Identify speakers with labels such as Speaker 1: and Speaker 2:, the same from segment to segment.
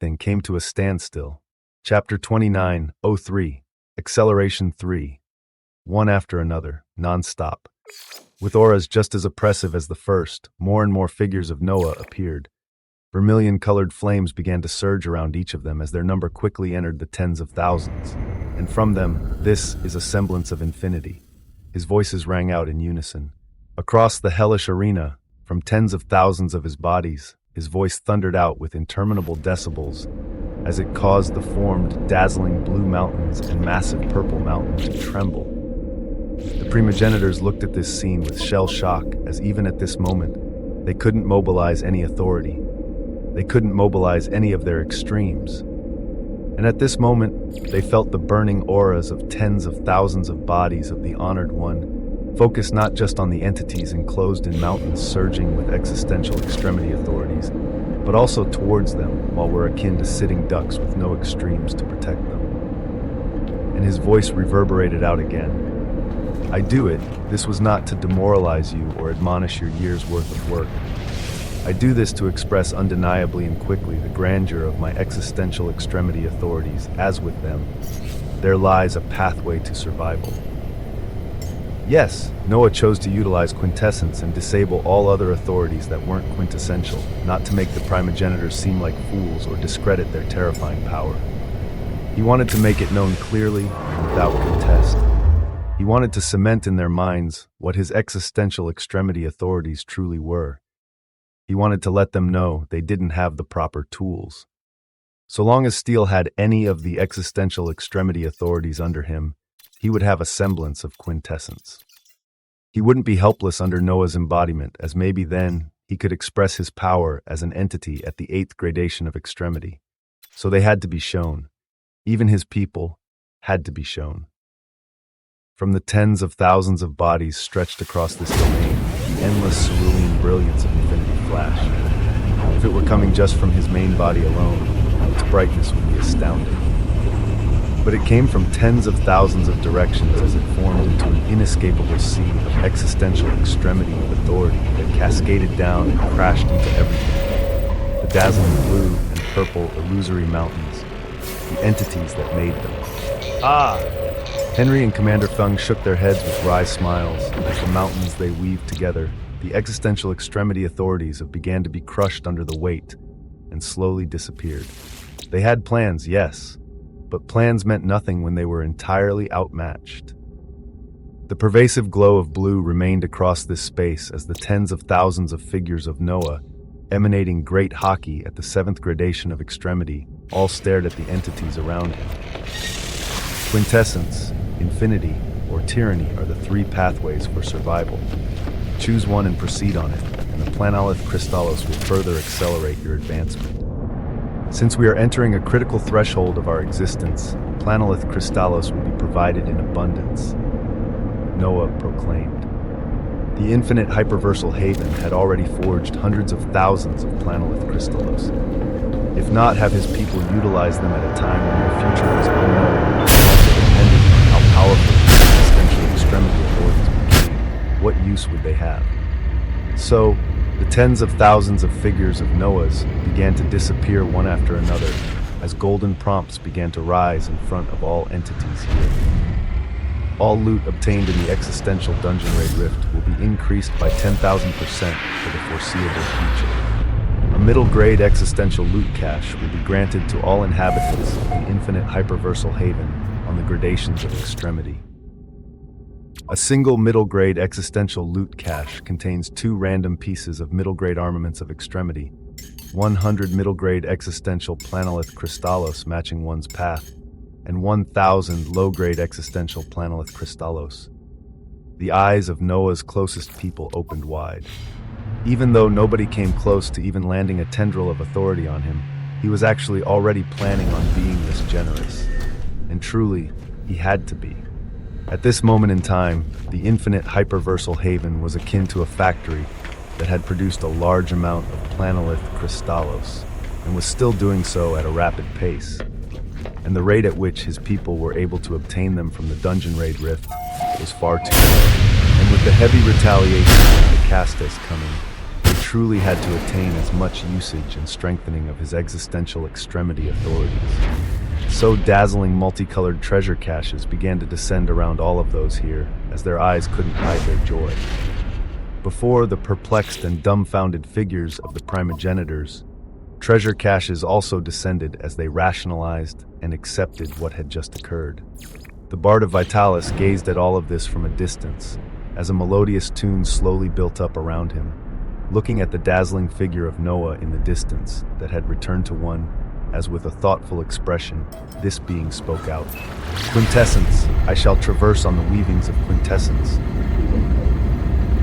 Speaker 1: everything came to a standstill. Chapter 29:03, Acceleration 3. One after another, non-stop. With auras just as oppressive as the first, more and more figures of Noah appeared. Vermilion-colored flames began to surge around each of them as their number quickly entered the tens of thousands. And from them, this is a semblance of infinity. His voices rang out in unison. Across the hellish arena, from tens of thousands of his bodies, his voice thundered out with interminable decibels as it caused the formed, dazzling blue mountains and massive purple mountain to tremble. The primogenitors looked at this scene with shell shock, as even at this moment, they couldn't mobilize any authority. They couldn't mobilize any of their extremes. And at this moment, they felt the burning auras of tens of thousands of bodies of the Honored One, focused not just on the entities enclosed in mountains surging with existential extremity authorities, but also towards them while we're akin to sitting ducks with no extremes to protect them. And his voice reverberated out again. I do it. This was not to demoralize you or admonish your year's worth of work. I do this to express undeniably and quickly the grandeur of my existential extremity authorities, as with them, there lies a pathway to survival. Yes, Noah chose to utilize quintessence and disable all other authorities that weren't quintessential, not to make the primogenitors seem like fools or discredit their terrifying power. He wanted to make it known clearly and without contest. He wanted to cement in their minds what his existential extremity authorities truly were. He wanted to let them know they didn't have the proper tools. So long as Steele had any of the existential extremity authorities under him, he would have a semblance of quintessence. He wouldn't be helpless under Noah's embodiment, as maybe then he could express his power as an entity at the 8th gradation of extremity. So they had to be shown. Even his people had to be shown. From the tens of thousands of bodies stretched across this domain, the endless cerulean brilliance of infinity flashed. If it were coming just from his main body alone, its brightness would be astounding. But it came from tens of thousands of directions as it formed into an inescapable sea of existential extremity of authority that cascaded down and crashed into everything. The dazzling blue and purple illusory mountains, the entities that made them. Henry and Commander Fung shook their heads with wry smiles as the mountains they weaved together, the existential extremity authorities began to be crushed under the weight and slowly disappeared. They had plans, yes, but plans meant nothing when they were entirely outmatched. The pervasive glow of blue remained across this space as the tens of thousands of figures of Noah, emanating great hockey at the 7th gradation of extremity, all stared at the entities around him. Quintessence, infinity, or tyranny are the 3 pathways for survival. Choose one and proceed on it, and the Planolith Crystallos will further accelerate your advancement. Since we are entering a critical threshold of our existence, Planolith Crystallos will be provided in abundance, Noah proclaimed. The infinite hyperversal haven had already forged hundreds of thousands of Planolith Crystallos. If not have his people utilize them at a time when their future was unknown, also depending on how powerful the existential extremity authorities became, what use would they have? So, the tens of thousands of figures of Noahs began to disappear one after another as golden prompts began to rise in front of all entities here. All loot obtained in the existential dungeon raid rift will be increased by 10,000% for the foreseeable future. A middle-grade existential loot cache will be granted to all inhabitants of the infinite hyperversal haven on the gradations of extremity. A single middle-grade existential loot cache contains 2 random pieces of middle-grade armaments of extremity, 100 middle-grade existential Planolith Crystallos matching one's path, and 1,000 low-grade existential Planolith Crystallos. The eyes of Noah's closest people opened wide. Even though nobody came close to even landing a tendril of authority on him, he was actually already planning on being this generous. And truly, he had to be. At this moment in time, the infinite hyperversal haven was akin to a factory that had produced a large amount of Planolith Crystallos, and was still doing so at a rapid pace. And the rate at which his people were able to obtain them from the dungeon raid rift was far too low. And with the heavy retaliation of the Castes coming, they truly had to attain as much usage and strengthening of his existential extremity authorities. So dazzling multicolored treasure caches began to descend around all of those here, as their eyes couldn't hide their joy. Before the perplexed and dumbfounded figures of the primogenitors, treasure caches also descended as they rationalized and accepted what had just occurred. The Bard of Vitalis gazed at all of this from a distance, as a melodious tune slowly built up around him, looking at the dazzling figure of Noah in the distance that had returned to one, as with a thoughtful expression, this being spoke out. "Quintessence, I shall traverse on the weavings of quintessence."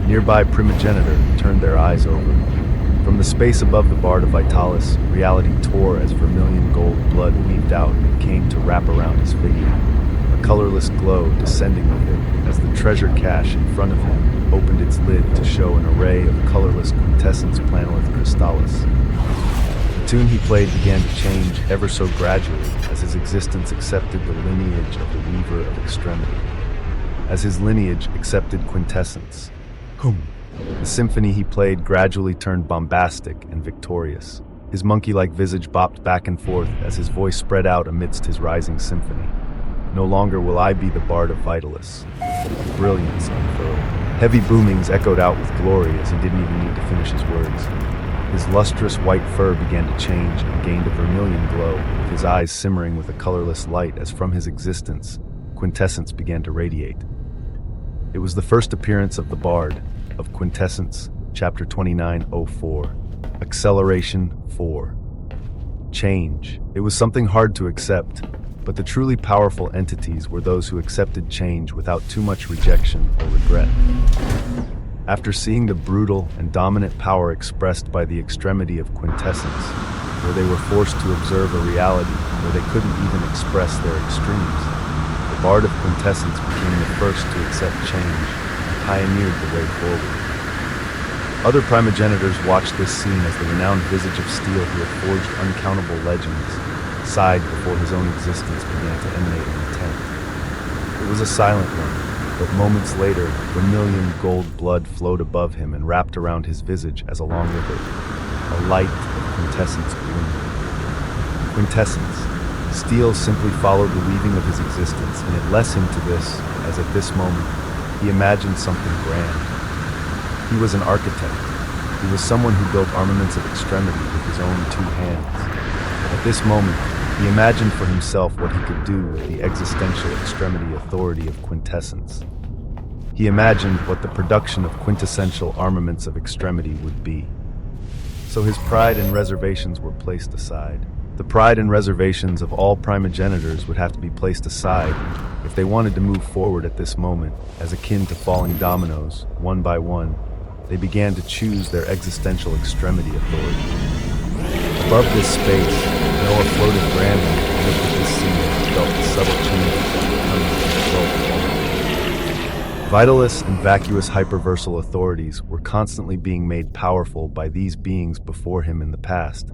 Speaker 1: Nearby primogenitor turned their eyes over. From the space above the Bard of Vitalis, reality tore as vermilion gold blood weaved out and came to wrap around his figure, a colorless glow descending with it as the treasure cache in front of him opened its lid to show an array of colorless quintessence planolith crystallis. The tune he played began to change ever so gradually as his existence accepted the lineage of the Weaver of Extremity. As his lineage accepted quintessence, the symphony he played gradually turned bombastic and victorious. His monkey-like visage bopped back and forth as his voice spread out amidst his rising symphony. "No longer will I be the Bard of Vitalis." Brilliance unfurled. Heavy boomings echoed out with glory as he didn't even need to finish his words. His lustrous white fur began to change and gained a vermilion glow, with his eyes simmering with a colorless light as from his existence, quintessence began to radiate. It was the first appearance of the Bard of Quintessence, Chapter 29:04, Acceleration 4. Change. It was something hard to accept, but the truly powerful entities were those who accepted change without too much rejection or regret. After seeing the brutal and dominant power expressed by the extremity of quintessence, where they were forced to observe a reality where they couldn't even express their extremes, the Bard of Quintessence became the first to accept change and pioneered the way forward. Other primogenitors watched this scene as the renowned visage of steel who had forged uncountable legends sighed before his own existence began to emanate an intent. It was a silent one, but moments later, vermilion gold blood flowed above him and wrapped around his visage as along with it, a light of quintessence gleamed. Quintessence. Steel simply followed the weaving of his existence, and it led him to this, as at this moment, he imagined something grand. He was an architect. He was someone who built armaments of extremity with his own two hands. At this moment, he imagined for himself what he could do with the existential extremity authority of quintessence. He imagined what the production of quintessential armaments of extremity would be. So his pride and reservations were placed aside. The pride and reservations of all primogenitors would have to be placed aside if they wanted to move forward at this moment, as akin to falling dominoes, one by one. They began to choose their existential extremity authority. Above this space, Noah floated grandly and looked at this scene and felt the subtle changes that were coming as a result of all of it. Vitalis and vacuous hyperversal authorities were constantly being made powerful by these beings before him in the past,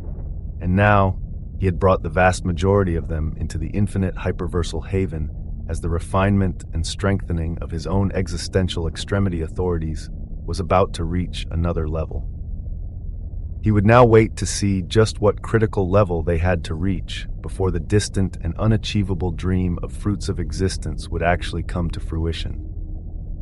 Speaker 1: and now he had brought the vast majority of them into the infinite hyperversal haven as the refinement and strengthening of his own existential extremity authorities was about to reach another level. He would now wait to see just what critical level they had to reach before the distant and unachievable dream of fruits of existence would actually come to fruition,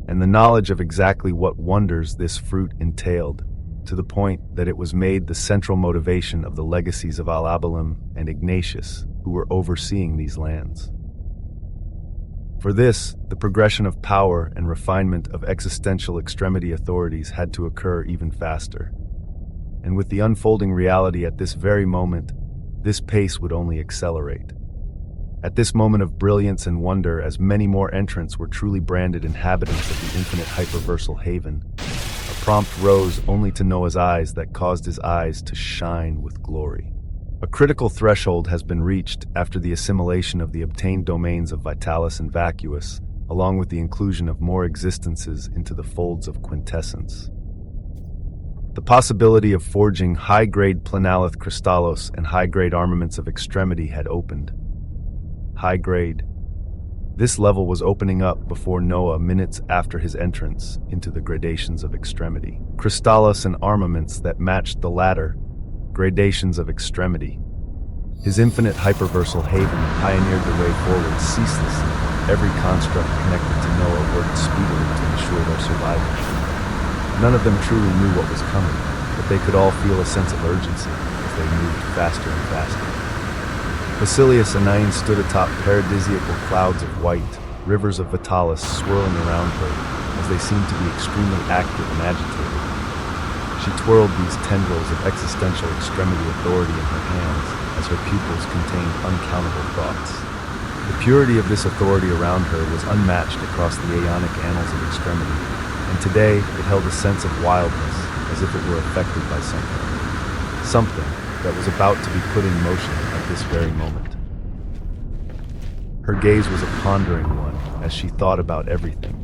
Speaker 1: and the knowledge of exactly what wonders this fruit entailed, to the point that it was made the central motivation of the legacies of Al-Abalim and Ignatius, who were overseeing these lands. For this, the progression of power and refinement of existential extremity authorities had to occur even faster. And with the unfolding reality at this very moment, this pace would only accelerate. At this moment of brilliance and wonder, as many more entrants were truly branded inhabitants of the infinite hyperversal haven, a prompt rose only to Noah's eyes that caused his eyes to shine with glory. A critical threshold has been reached after the assimilation of the obtained domains of Vitalis and Vacuous, along with the inclusion of more existences into the folds of quintessence. The possibility of forging high-grade planolith crystallos and high-grade armaments of extremity had opened. High-grade. This level was opening up before Noah minutes after his entrance into the gradations of extremity. Crystallis and armaments that matched the latter, gradations of extremity. His infinite hyperversal haven pioneered the way forward ceaselessly. Every construct connected to Noah worked speedily to ensure their survival. None of them truly knew what was coming, but they could all feel a sense of urgency as they moved faster and faster. Basilius and Nain stood atop paradisiacal clouds of white, rivers of Vitalis swirling around her as they seemed to be extremely active and agitated. She twirled these tendrils of existential extremity authority in her hands as her pupils contained uncountable thoughts. The purity of this authority around her was unmatched across the aeonic annals of extremity, and today it held a sense of wildness as if it were affected by something. Something that was about to be put in motion at this very moment. Her gaze was a pondering one as she thought about everything.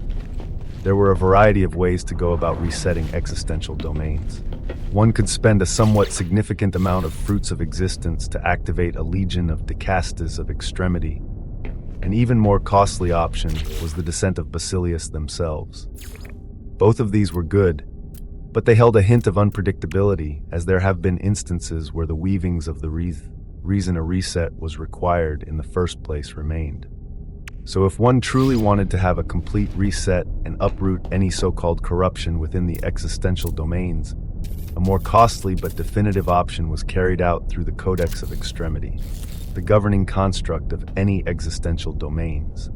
Speaker 1: There were a variety of ways to go about resetting existential domains. One could spend a somewhat significant amount of fruits of existence to activate a legion of decastes of extremity. An even more costly option was the descent of Basilius themselves. Both of these were good, but they held a hint of unpredictability, as there have been instances where the weavings of the reason a reset was required in the first place remained. So if one truly wanted to have a complete reset and uproot any so-called corruption within the existential domains, a more costly but definitive option was carried out through the Codex of Extremity, the governing construct of any existential domains.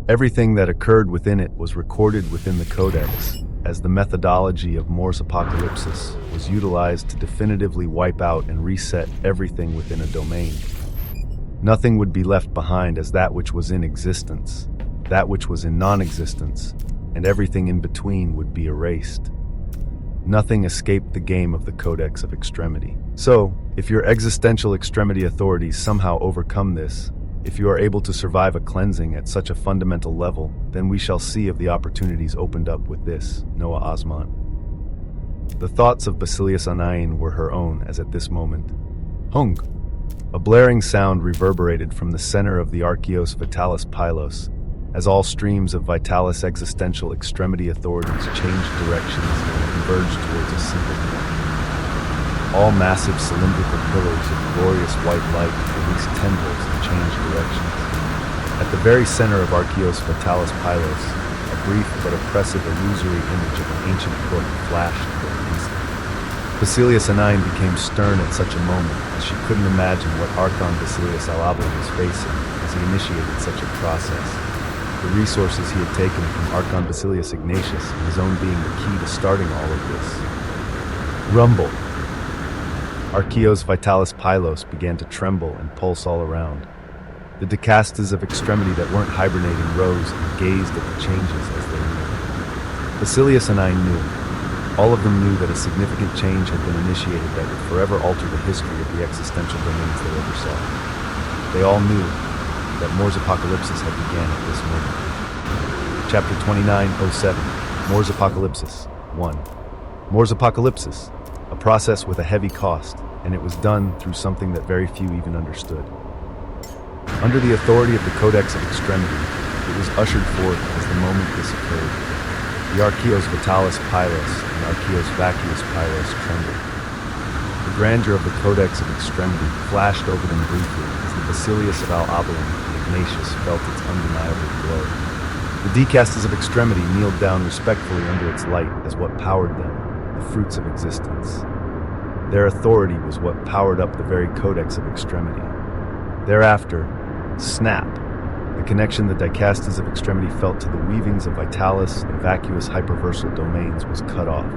Speaker 1: Everything that occurred within it was recorded within the Codex, as the methodology of Morse apocalypsis was utilized to definitively wipe out and reset everything within a domain. Nothing would be left behind as that which was in existence, that which was in non-existence, and everything in between would be erased. Nothing escaped the game of the Codex of Extremity. So, if your existential extremity authorities somehow overcome this, if you are able to survive a cleansing at such a fundamental level, then we shall see of the opportunities opened up with this, Noah Osman. The thoughts of Basilius Anayin were her own as at this moment. Hung! A blaring sound reverberated from the center of the Archeos Vitalis Pylos, as all streams of Vitalis existential extremity authorities changed directions and converged towards a single point. All massive cylindrical pillars of glorious white light released tendrils and changed directions. At the very center of Archeos Vitalis Pylos, a brief but oppressive illusory image of an ancient book flashed for an instant. Basilius Anayin became stern at such a moment, as she couldn't imagine what Archon Basilius Alabal was facing as he initiated such a process. The resources he had taken from Archon Basilius Ignatius and his own being the key to starting all of this. Rumble! Archeos Vitalis Pylos began to tremble and pulse all around. The decastes of extremity that weren't hibernating rose and gazed at the changes as they moved. Basilius and I knew. All of them knew that a significant change had been initiated that would forever alter the history of the existential domains they ever saw. They all knew that Morse Apocalypsis had began at this moment. Chapter 2907, Morse Apocalypsis 1. Morse Apocalypsis, a process with a heavy cost, and it was done through something that very few even understood. Under the authority of the Codex of Extremity, it was ushered forth as the moment this occurred. The Archeos Vitalis Pylos and Archeos Vacuus Pylos trembled. The grandeur of the Codex of Extremity flashed over them briefly as the Basilius of Al-Abalin and Ignatius felt its undeniable glow. The decastes of Extremity kneeled down respectfully under its light as what powered them, the fruits of existence. Their authority was what powered up the very Codex of Extremity. Thereafter, snap! The connection the dicastes of Extremity felt to the weavings of Vitalis and vacuous hyperversal domains was cut off.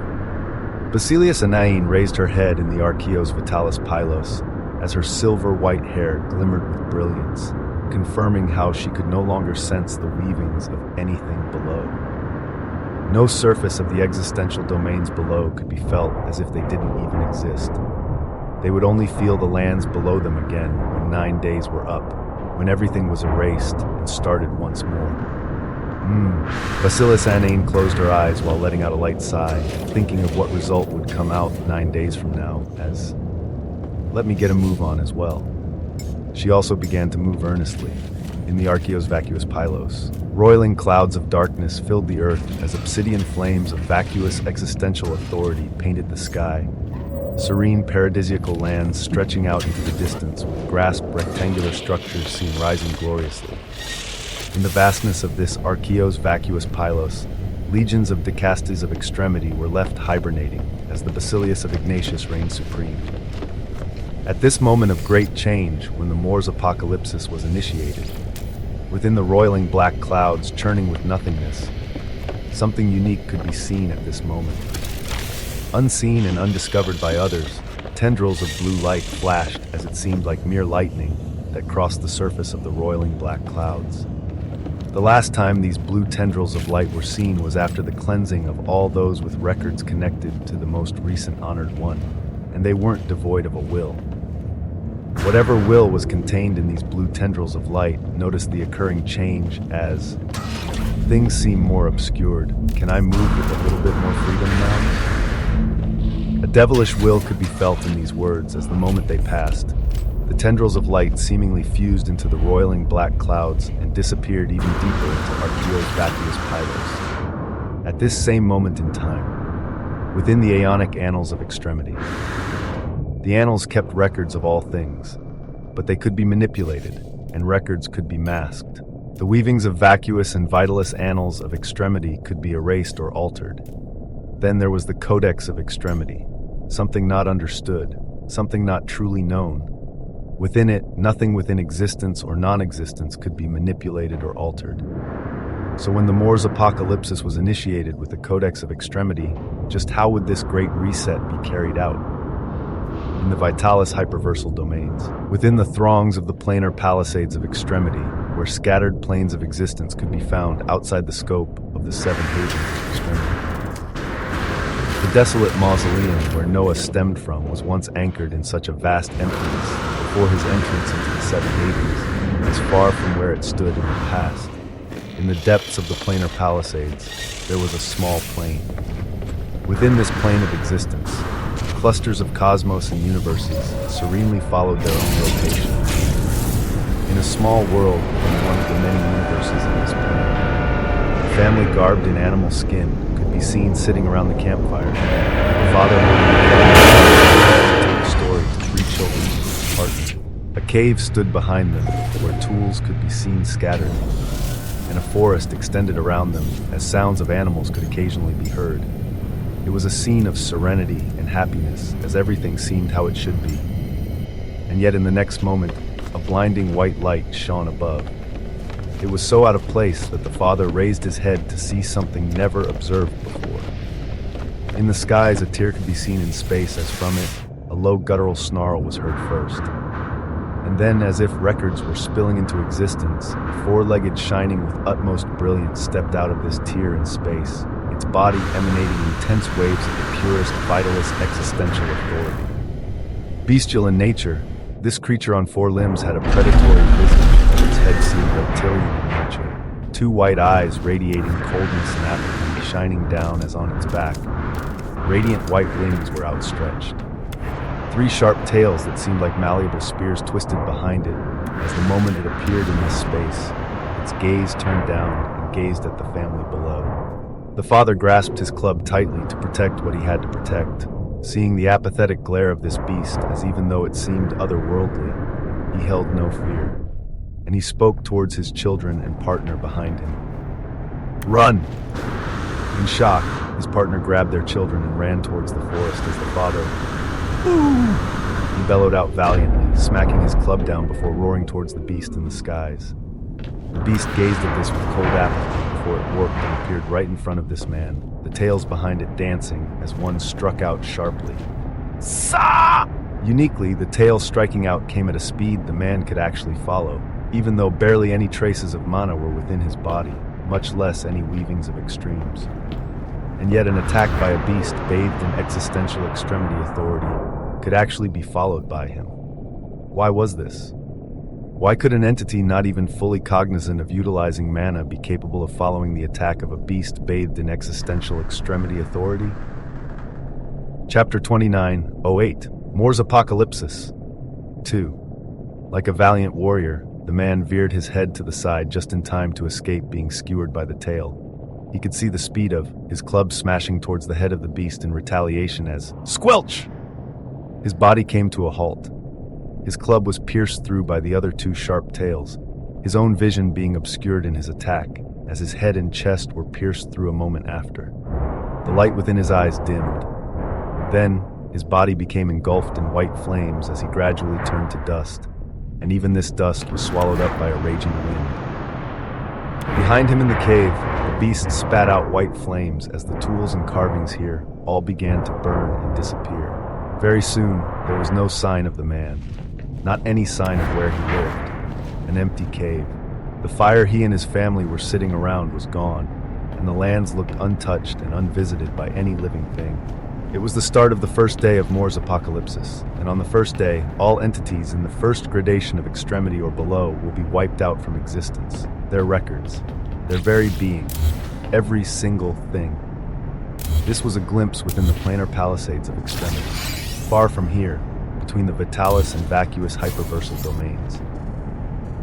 Speaker 1: Basilius Anayin raised her head in the Archeos Vitalis Pylos as her silver-white hair glimmered with brilliance, confirming how she could no longer sense the weavings of anything below. No surface of the existential domains below could be felt as if they didn't even exist. They would only feel the lands below them again when 9 days were up, when everything was erased and started once more. Basilius Anayin closed her eyes while letting out a light sigh, thinking of what result would come out 9 days from now as, let me get a move on as well. She also began to move earnestly, in the Archeos vacuous pylos. Roiling clouds of darkness filled the earth as obsidian flames of vacuous existential authority painted the sky. Serene paradisiacal lands stretching out into the distance with grasped rectangular structures seen rising gloriously. In the vastness of this Archeos vacuous pylos, legions of Decastes of extremity were left hibernating as the Basilius of Ignatius reigned supreme. At this moment of great change, when the Moors apocalypsis was initiated, within the roiling black clouds churning with nothingness, something unique could be seen at this moment. Unseen and undiscovered by others, tendrils of blue light flashed as it seemed like mere lightning that crossed the surface of the roiling black clouds. The last time these blue tendrils of light were seen was after the cleansing of all those with records connected to the most recent honored one, and they weren't devoid of a will. Whatever will was contained in these blue tendrils of light noticed the occurring change as things seem more obscured. Can I move with a little bit more freedom now? A devilish will could be felt in these words as the moment they passed. The tendrils of light seemingly fused into the roiling black clouds and disappeared even deeper into Archeos vacuous pylos. At this same moment in time, within the aeonic annals of extremity, the annals kept records of all things, but they could be manipulated, and records could be masked. The weavings of vacuous and vitalous annals of extremity could be erased or altered. Then there was the Codex of Extremity, something not understood, something not truly known. Within it, nothing within existence or non-existence could be manipulated or altered. So when the Moors apocalypsis was initiated with the Codex of Extremity, just how would this great reset be carried out? In the Vitalis hyperversal domains, within the throngs of the planar palisades of extremity, where scattered planes of existence could be found outside the scope of the seven havens of extremity. The desolate mausoleum where Noah stemmed from was once anchored in such a vast emptiness before his entrance into the seven havens, as far from where it stood in the past. In the depths of the planar palisades, there was a small plane. Within this plane of existence, clusters of cosmos and universes serenely followed their own rotation. In a small world within one of the many universes in this plane, a family garbed in animal skin could be seen sitting around the campfire, the father holding a story to three children to his partner. A cave stood behind them, where tools could be seen scattered, and a forest extended around them as sounds of animals could occasionally be heard. It was a scene of serenity and happiness, as everything seemed how it should be. And yet in the next moment, a blinding white light shone above. It was so out of place that the father raised his head to see something never observed before. In the skies, a tear could be seen in space as from it, a low guttural snarl was heard first. And then, as if records were spilling into existence, a four-legged shining with utmost brilliance stepped out of this tear in space, its body emanating intense waves of the purest, vitalist existential authority. Bestial in nature, this creature on four limbs had a predatory visage, and its head seemed reptilian in nature. Two white eyes radiating coldness and apathy, shining down as on its back. Radiant white wings were outstretched. Three sharp tails that seemed like malleable spears twisted behind it. As the moment it appeared in this space, its gaze turned down and gazed at the family below. The father grasped his club tightly to protect what he had to protect, seeing the apathetic glare of this beast as even though it seemed otherworldly, he held no fear. And he spoke towards his children and partner behind him. "Run!" In shock, his partner grabbed their children and ran towards the forest as the father, he bellowed out valiantly, smacking his club down before roaring towards the beast in the skies. The beast gazed at this with cold apathy before it warped and appeared right in front of this man, the tails behind it dancing as one struck out sharply. Sa! Uniquely, the tail striking out came at a speed the man could actually follow, even though barely any traces of mana were within his body, much less any weavings of extremes. And yet an attack by a beast bathed in existential extremity authority could actually be followed by him. Why was this? Why could an entity not even fully cognizant of utilizing mana be capable of following the attack of a beast bathed in existential extremity authority? Chapter 29:08 Moors Apocalypsis 2. Like a valiant warrior, The man veered his head to the side just in time to escape being skewered by the tail. He could see the speed of his club smashing towards the head of the beast in retaliation as squelch! His body came to a halt. His club was pierced through by the other two sharp tails, his own vision being obscured in his attack, as his head and chest were pierced through a moment after. The light within his eyes dimmed. Then, his body became engulfed in white flames as he gradually turned to dust, and even this dust was swallowed up by a raging wind. Behind him in the cave, the beast spat out white flames as the tools and carvings here all began to burn and disappear. Very soon, there was no sign of the man, not any sign of where he lived. An empty cave. The fire he and his family were sitting around was gone, and the lands looked untouched and unvisited by any living thing. It was the start of the first day of Moore's apocalypsis, and on the first day, all entities in the first gradation of extremity or below will be wiped out from existence. Their records, their very being, every single thing. This was a glimpse within the planar palisades of extremity, far from here, between the vitalis and vacuous hyperversal domains.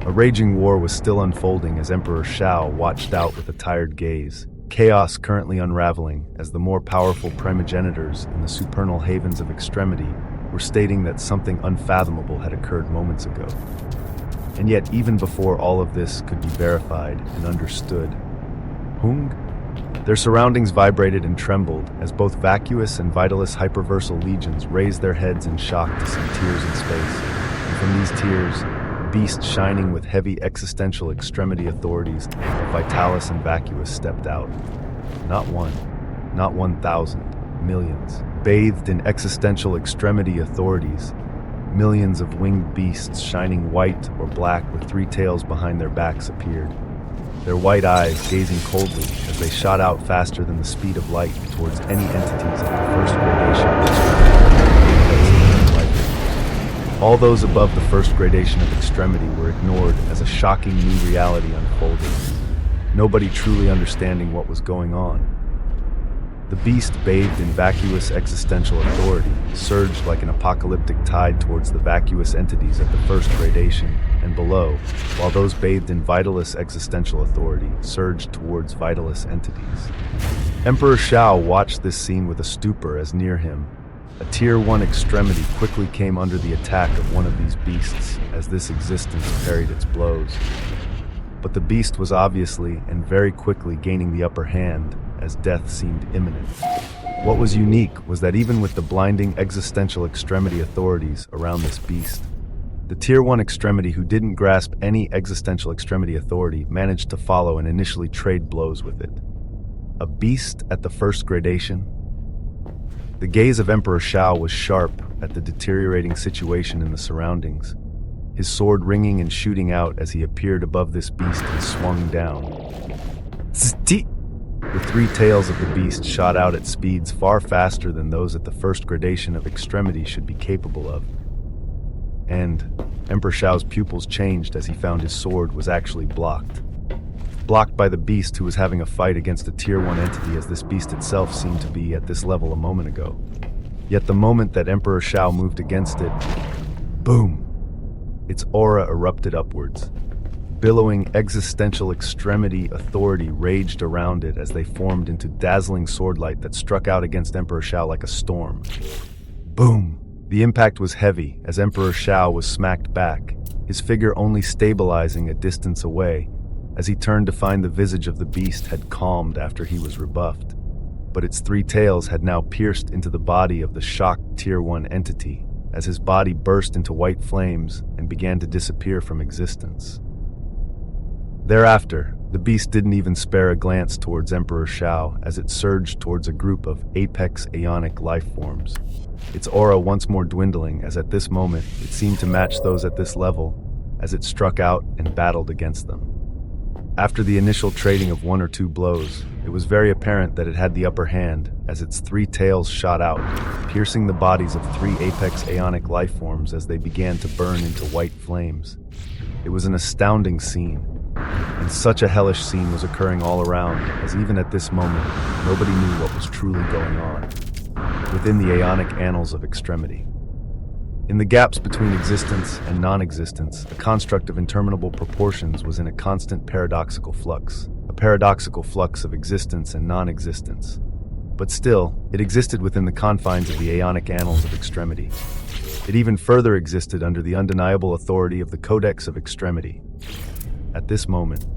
Speaker 1: A raging war was still unfolding as Emperor Shao watched out with a tired gaze, chaos currently unraveling as the more powerful primogenitors in the supernal havens of extremity were stating that something unfathomable had occurred moments ago. And yet, even before all of this could be verified and understood, Hung? Their surroundings vibrated and trembled as both vacuous and vitalis hyperversal legions raised their heads in shock to see tears in space. And from these tears, beasts shining with heavy existential extremity authorities of vitalis and vacuous stepped out. Not one, not 1,000, millions. Bathed in existential extremity authorities, millions of winged beasts shining white or black with three tails behind their backs appeared. Their white eyes gazing coldly as they shot out faster than the speed of light towards any entities at the first gradation. All those above the first gradation of extremity were ignored as a shocking new reality unfolded, nobody truly understanding what was going on. The beast, bathed in vacuous existential authority, surged like an apocalyptic tide towards the vacuous entities at the first gradation and below, while those bathed in vitalis existential authority surged towards vitalis entities. Emperor Shao watched this scene with a stupor as near him, a Tier 1 extremity quickly came under the attack of one of these beasts as this existence parried its blows. But the beast was obviously and very quickly gaining the upper hand as death seemed imminent. What was unique was that even with the blinding existential extremity authorities around this beast, the Tier 1 extremity who didn't grasp any existential extremity authority managed to follow and initially trade blows with it. A beast at the first gradation? The gaze of Emperor Shao was sharp at the deteriorating situation in the surroundings, his sword ringing and shooting out as he appeared above this beast and swung down. The three tails of the beast shot out at speeds far faster than those at the first gradation of extremity should be capable of. And Emperor Shao's pupils changed as he found his sword was actually blocked. Blocked by the beast who was having a fight against a Tier 1 entity as this beast itself seemed to be at this level a moment ago. Yet the moment that Emperor Shao moved against it, boom! Its aura erupted upwards. Billowing existential extremity authority raged around it as they formed into dazzling swordlight that struck out against Emperor Shao like a storm. Boom! The impact was heavy as Emperor Shao was smacked back, his figure only stabilizing a distance away as he turned to find the visage of the beast had calmed after he was rebuffed. But its three tails had now pierced into the body of the shocked Tier 1 entity as his body burst into white flames and began to disappear from existence. Thereafter, the beast didn't even spare a glance towards Emperor Shao as it surged towards a group of apex aeonic life forms, its aura once more dwindling as at this moment it seemed to match those at this level as it struck out and battled against them. After the initial trading of one or two blows, it was very apparent that it had the upper hand as its three tails shot out, piercing the bodies of three apex aeonic life forms as they began to burn into white flames. It was an astounding scene. And such a hellish scene was occurring all around, as even at this moment, nobody knew what was truly going on within the aeonic annals of extremity. In the gaps between existence and non-existence, a construct of interminable proportions was in a constant paradoxical flux, a paradoxical flux of existence and non-existence. But still, it existed within the confines of the aeonic annals of extremity. It even further existed under the undeniable authority of the Codex of Extremity. At this moment,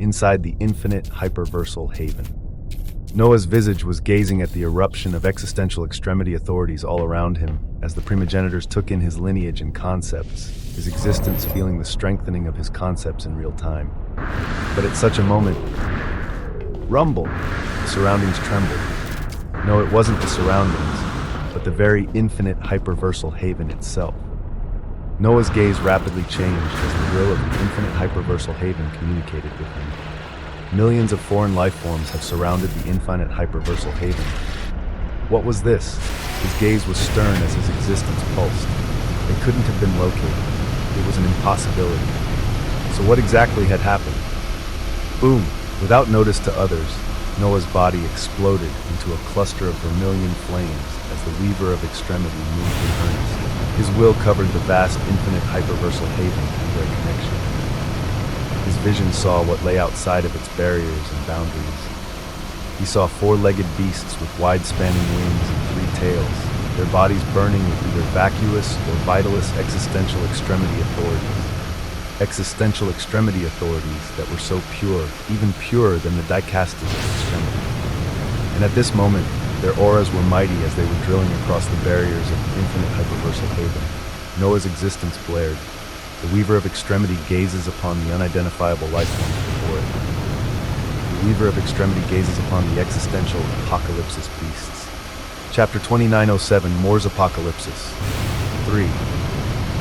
Speaker 1: inside the infinite hyperversal haven, Noah's visage was gazing at the eruption of existential extremity authorities all around him as the primogenitors took in his lineage and concepts, his existence feeling the strengthening of his concepts in real time. But at such a moment, rumble, the surroundings trembled. No, it wasn't the surroundings, but the very infinite hyperversal haven itself. Noah's gaze rapidly changed as the will of the infinite hyperversal haven communicated with him. Millions of foreign life forms have surrounded the infinite hyperversal haven. What was this? His gaze was stern as his existence pulsed. They couldn't have been located. It was an impossibility. So what exactly had happened? Boom! Without notice to others, Noah's body exploded into a cluster of vermilion flames as the Weaver of Extremity moved in earnest. His will covered the vast infinite hyperversal haven and their connection. His vision saw what lay outside of its barriers and boundaries. He saw four-legged beasts with wide-spanning wings and three tails, their bodies burning with either vacuous or vitalous existential extremity authorities. Existential extremity authorities that were so pure, even purer than the dicastas of extremity. And at this moment, their auras were mighty as they were drilling across the barriers of the infinite hyperversal haven. Noah's existence blared. The Weaver of Extremity gazes upon the unidentifiable life forms before it. The Weaver of Extremity gazes upon the existential apocalypsis beasts. Chapter 2907, Moore's Apocalypsis. 3.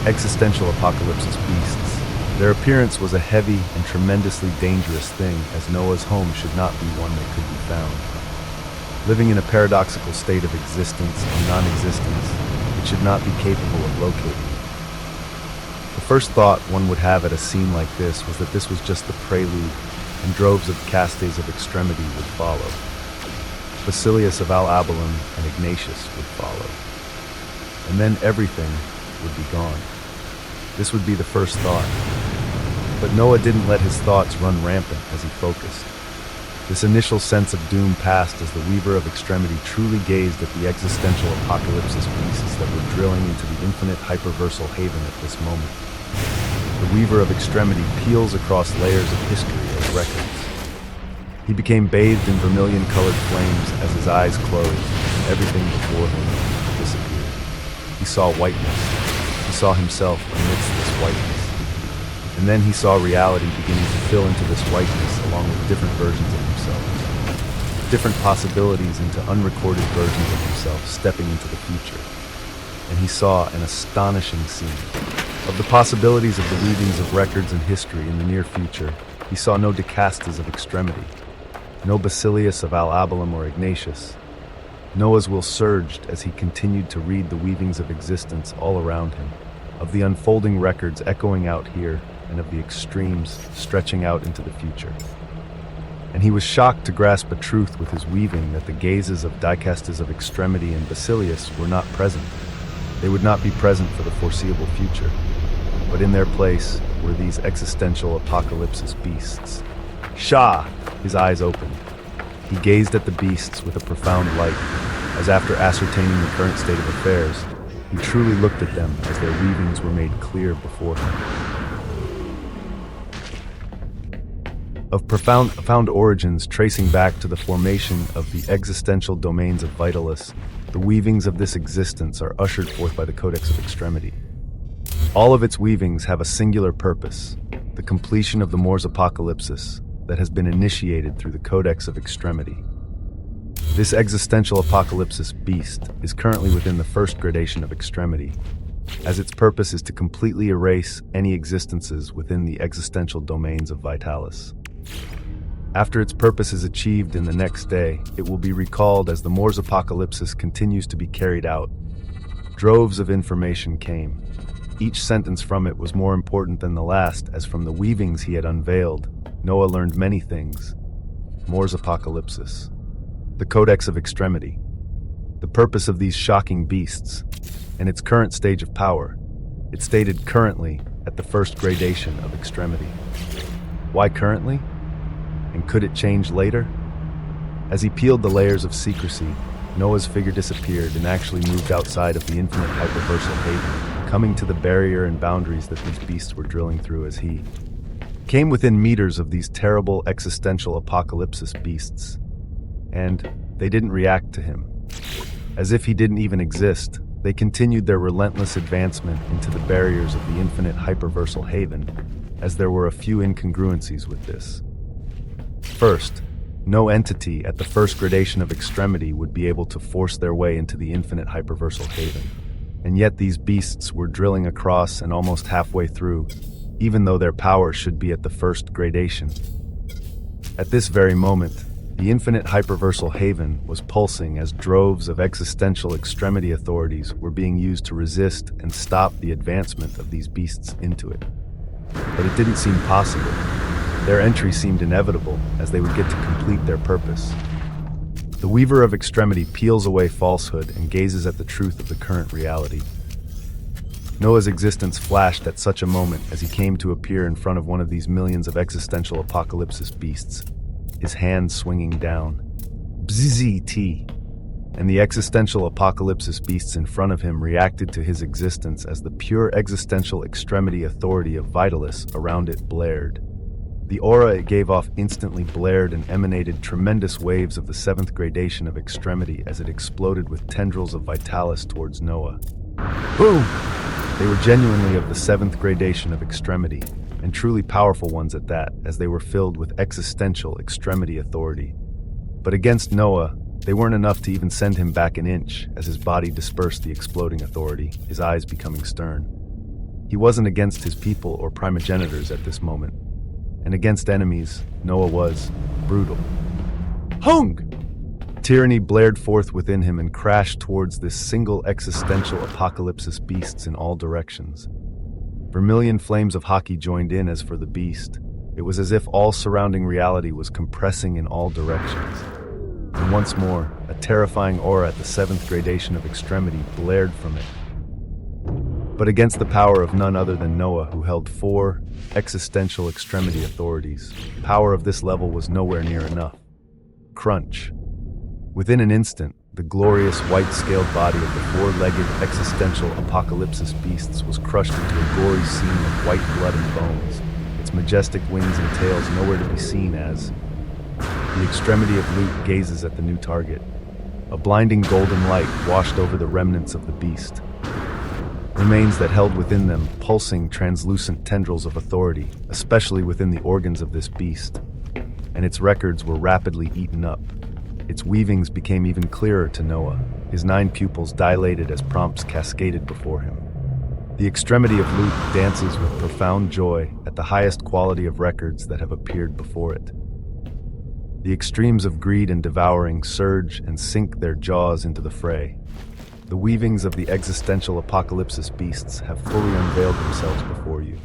Speaker 1: Existential apocalypsis beasts. Their appearance was a heavy and tremendously dangerous thing, as Noah's home should not be one that could be found. Living in a paradoxical state of existence and non-existence, it should not be capable of locating. The first thought one would have at a scene like this was that this was just the prelude, and droves of castes of extremity would follow. Basilius of Al-Abalum and Ignatius would follow. And then everything would be gone. This would be the first thought. But Noah didn't let his thoughts run rampant as he focused. This initial sense of doom passed as the Weaver of Extremity truly gazed at the existential apocalypsis beasts that were drilling into the infinite hyperversal haven at this moment. The Weaver of Extremity peels across layers of history as records. He became bathed in vermilion-colored flames as his eyes closed, and everything before him disappeared. He saw whiteness. He saw himself amidst this whiteness. And then he saw reality beginning to fill into this whiteness along with different versions of himself. Different possibilities into unrecorded versions of himself stepping into the future. And he saw an astonishing scene. Of the possibilities of the weavings of records and history in the near future, he saw no dicastas of extremity, no Basilius of Al-Abalum or Ignatius. Noah's will surged as he continued to read the weavings of existence all around him, of the unfolding records echoing out here, and of the extremes stretching out into the future. And he was shocked to grasp a truth with his weaving that the gazes of dicastas of extremity and Basilius were not present. They would not be present for the foreseeable future. But in their place were these existential apocalypsis beasts. Shah! His eyes opened. He gazed at the beasts with a profound light, as after ascertaining the current state of affairs, he truly looked at them as their weavings were made clear before him. Of profound origins tracing back to the formation of the existential domains of Vitalis, the weavings of this existence are ushered forth by the Codex of Extremity. All of its weavings have a singular purpose, the completion of the Moore's Apocalypsis that has been initiated through the Codex of Extremity. This existential apocalypsis beast is currently within the first gradation of extremity, as its purpose is to completely erase any existences within the existential domains of Vitalis. After its purpose is achieved in the next day, it will be recalled as the Moore's Apocalypsis continues to be carried out. Droves of information came. Each sentence from it was more important than the last, as from the weavings he had unveiled, Noah learned many things. Moore's Apocalypsis. The Codex of Extremity. The purpose of these shocking beasts. and its current stage of power. It stated currently at the first gradation of extremity. Why currently? And could it change later? As he peeled the layers of secrecy, Noah's figure disappeared and actually moved outside of the infinite hyperversal haven, coming to the barrier and boundaries that these beasts were drilling through as he came within meters of these terrible existential apocalypsis beasts. And they didn't react to him. As if he didn't even exist, they continued their relentless advancement into the barriers of the infinite hyperversal haven, as there were a few incongruencies with this. First, no entity at the first gradation of extremity would be able to force their way into the infinite hyperversal haven. And yet these beasts were drilling across and almost halfway through, even though their power should be at the first gradation. At this very moment, the infinite hyperversal haven was pulsing as droves of existential extremity authorities were being used to resist and stop the advancement of these beasts into it. But it didn't seem possible. Their entry seemed inevitable, as they would get to complete their purpose. The Weaver of Extremity peels away falsehood and gazes at the truth of the current reality. Noah's existence flashed at such a moment as he came to appear in front of one of these millions of existential apocalypsis beasts, his hand swinging down. Bzzzt. And the existential apocalypsis beasts in front of him reacted to his existence as the pure existential extremity authority of Vitalis around it blared. The aura it gave off instantly blared and emanated tremendous waves of the 7th gradation of extremity as it exploded with tendrils of Vitalis towards Noah. Boom! They were genuinely of the 7th gradation of extremity, and truly powerful ones at that, as they were filled with existential extremity authority. But against Noah, they weren't enough to even send him back an inch as his body dispersed the exploding authority, his eyes becoming stern. He wasn't against his people or primogenitors at this moment, and against enemies, Noah was brutal. Hung! Tyranny blared forth within him and crashed towards this single existential apocalypsis beasts in all directions. Vermilion flames of hockey joined in as for the beast. It was as if all surrounding reality was compressing in all directions. And once more, a terrifying aura at the 7th gradation of extremity blared from it. But against the power of none other than Noah, who held 4 existential extremity authorities, power of this level was nowhere near enough. Crunch. Within an instant, the glorious white-scaled body of the 4-legged existential apocalypsis beasts was crushed into a gory scene of white blood and bones, its majestic wings and tails nowhere to be seen as the extremity of Loot gazes at the new target. A blinding golden light washed over the remnants of the beast. Remains that held within them pulsing translucent tendrils of authority, especially within the organs of this beast, and its records were rapidly eaten up. Its weavings became even clearer to Noah, his 9 pupils dilated as prompts cascaded before him. The extremity of Loot dances with profound joy at the highest quality of records that have appeared before it. The extremes of greed and devouring surge and sink their jaws into the fray. The weavings of the existential apocalypsis beasts have fully unveiled themselves before you.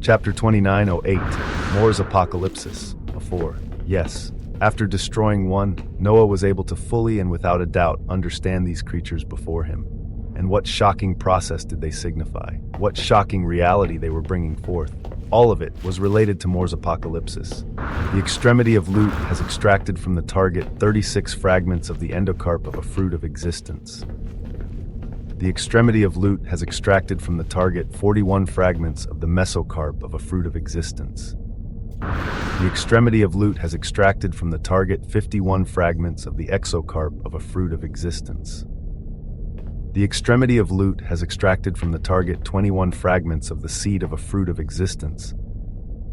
Speaker 1: Chapter 2908, Moore's Apocalypsis, a 4. Yes. After destroying one, Noah was able to fully and without a doubt understand these creatures before him. And what shocking process did they signify? What shocking reality they were bringing forth? All of it was related to Moore's apocalypsis. The extremity of Loot has extracted from the target 36 fragments of the endocarp of a fruit of existence. The extremity of Loot has extracted from the target 41 fragments of the mesocarp of a fruit of existence. The extremity of Loot has extracted from the target 51 fragments of the exocarp of a fruit of existence. The extremity of Loot has extracted from the target 21 fragments of the seed of a fruit of existence.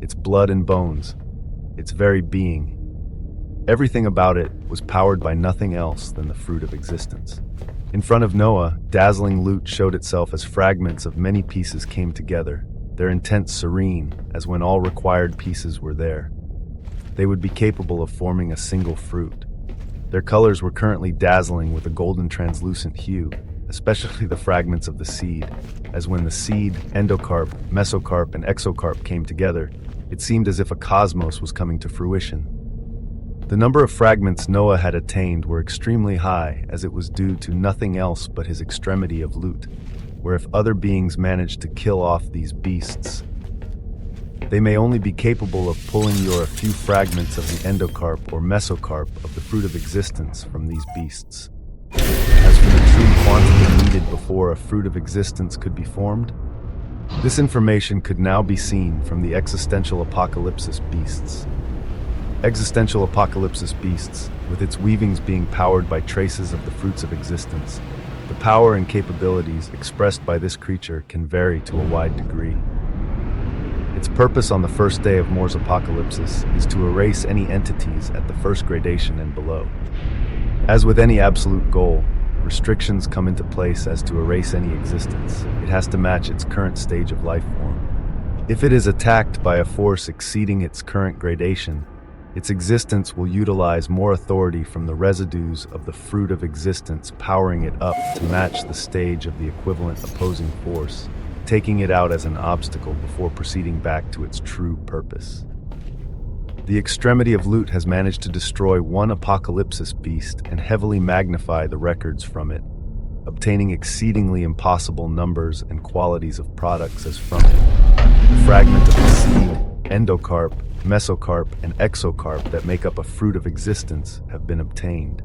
Speaker 1: Its blood and bones, its very being. Everything about it was powered by nothing else than the fruit of existence. In front of Noah, dazzling Loot showed itself as fragments of many pieces came together, their intent serene, as when all required pieces were there. They would be capable of forming a single fruit. Their colors were currently dazzling with a golden translucent hue, especially the fragments of the seed, as when the seed, endocarp, mesocarp, and exocarp came together, it seemed as if a cosmos was coming to fruition. The number of fragments Noah had attained were extremely high, as it was due to nothing else but his extremity of loot, where if other beings managed to kill off these beasts, they may only be capable of pulling a few fragments of the endocarp or mesocarp of the fruit of existence from these beasts. As for the true quantity needed before a fruit of existence could be formed, this information could now be seen from the existential apocalypsis beasts. Existential apocalypsis beasts, with its weavings being powered by traces of the fruits of existence, the power and capabilities expressed by this creature can vary to a wide degree. Its purpose on the first day of Moore's apocalypsis is to erase any entities at the first gradation and below. As with any absolute goal, restrictions come into place as to erase any existence. It has to match its current stage of life form. If it is attacked by a force exceeding its current gradation, its existence will utilize more authority from the residues of the fruit of existence, powering it up to match the stage of the equivalent opposing force, taking it out as an obstacle before proceeding back to its true purpose. The extremity of loot has managed to destroy one apocalypsis beast and heavily magnify the records from it, obtaining exceedingly impossible numbers and qualities of products as from it. The fragment of the seed, endocarp, mesocarp, and exocarp that make up a fruit of existence have been obtained.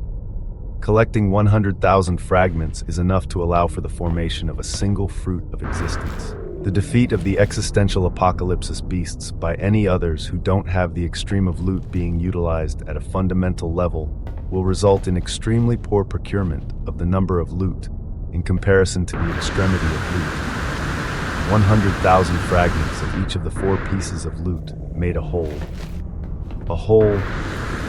Speaker 1: Collecting 100,000 fragments is enough to allow for the formation of a single fruit of existence. The defeat of the existential apocalypsis beasts by any others who don't have the extreme of loot being utilized at a fundamental level will result in extremely poor procurement of the number of loot in comparison to the extremity of loot. 100,000 fragments of each of the 4 pieces of loot made a whole. A whole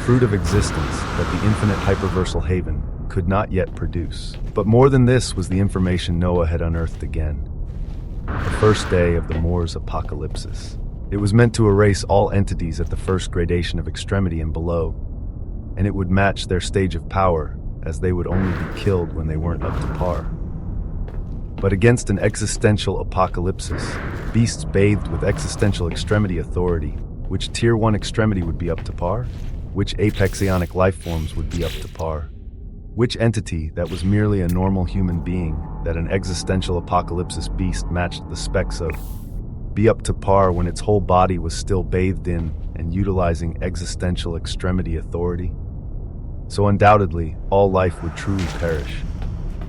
Speaker 1: fruit of existence that the infinite hyperversal haven could not yet produce. But more than this was the information Noah had unearthed again. The first day of the Moore's apocalypsis. It was meant to erase all entities at the first gradation of extremity and below, and it would match their stage of power, as they would only be killed when they weren't up to par. But against an existential apocalypsis, beasts bathed with existential extremity authority, which Tier 1 extremity would be up to par? Which apex ionic lifeforms would be up to par? Which entity that was merely a normal human being that an existential apocalypsis beast matched the specs of be up to par when its whole body was still bathed in and utilizing existential extremity authority? So undoubtedly, all life would truly perish,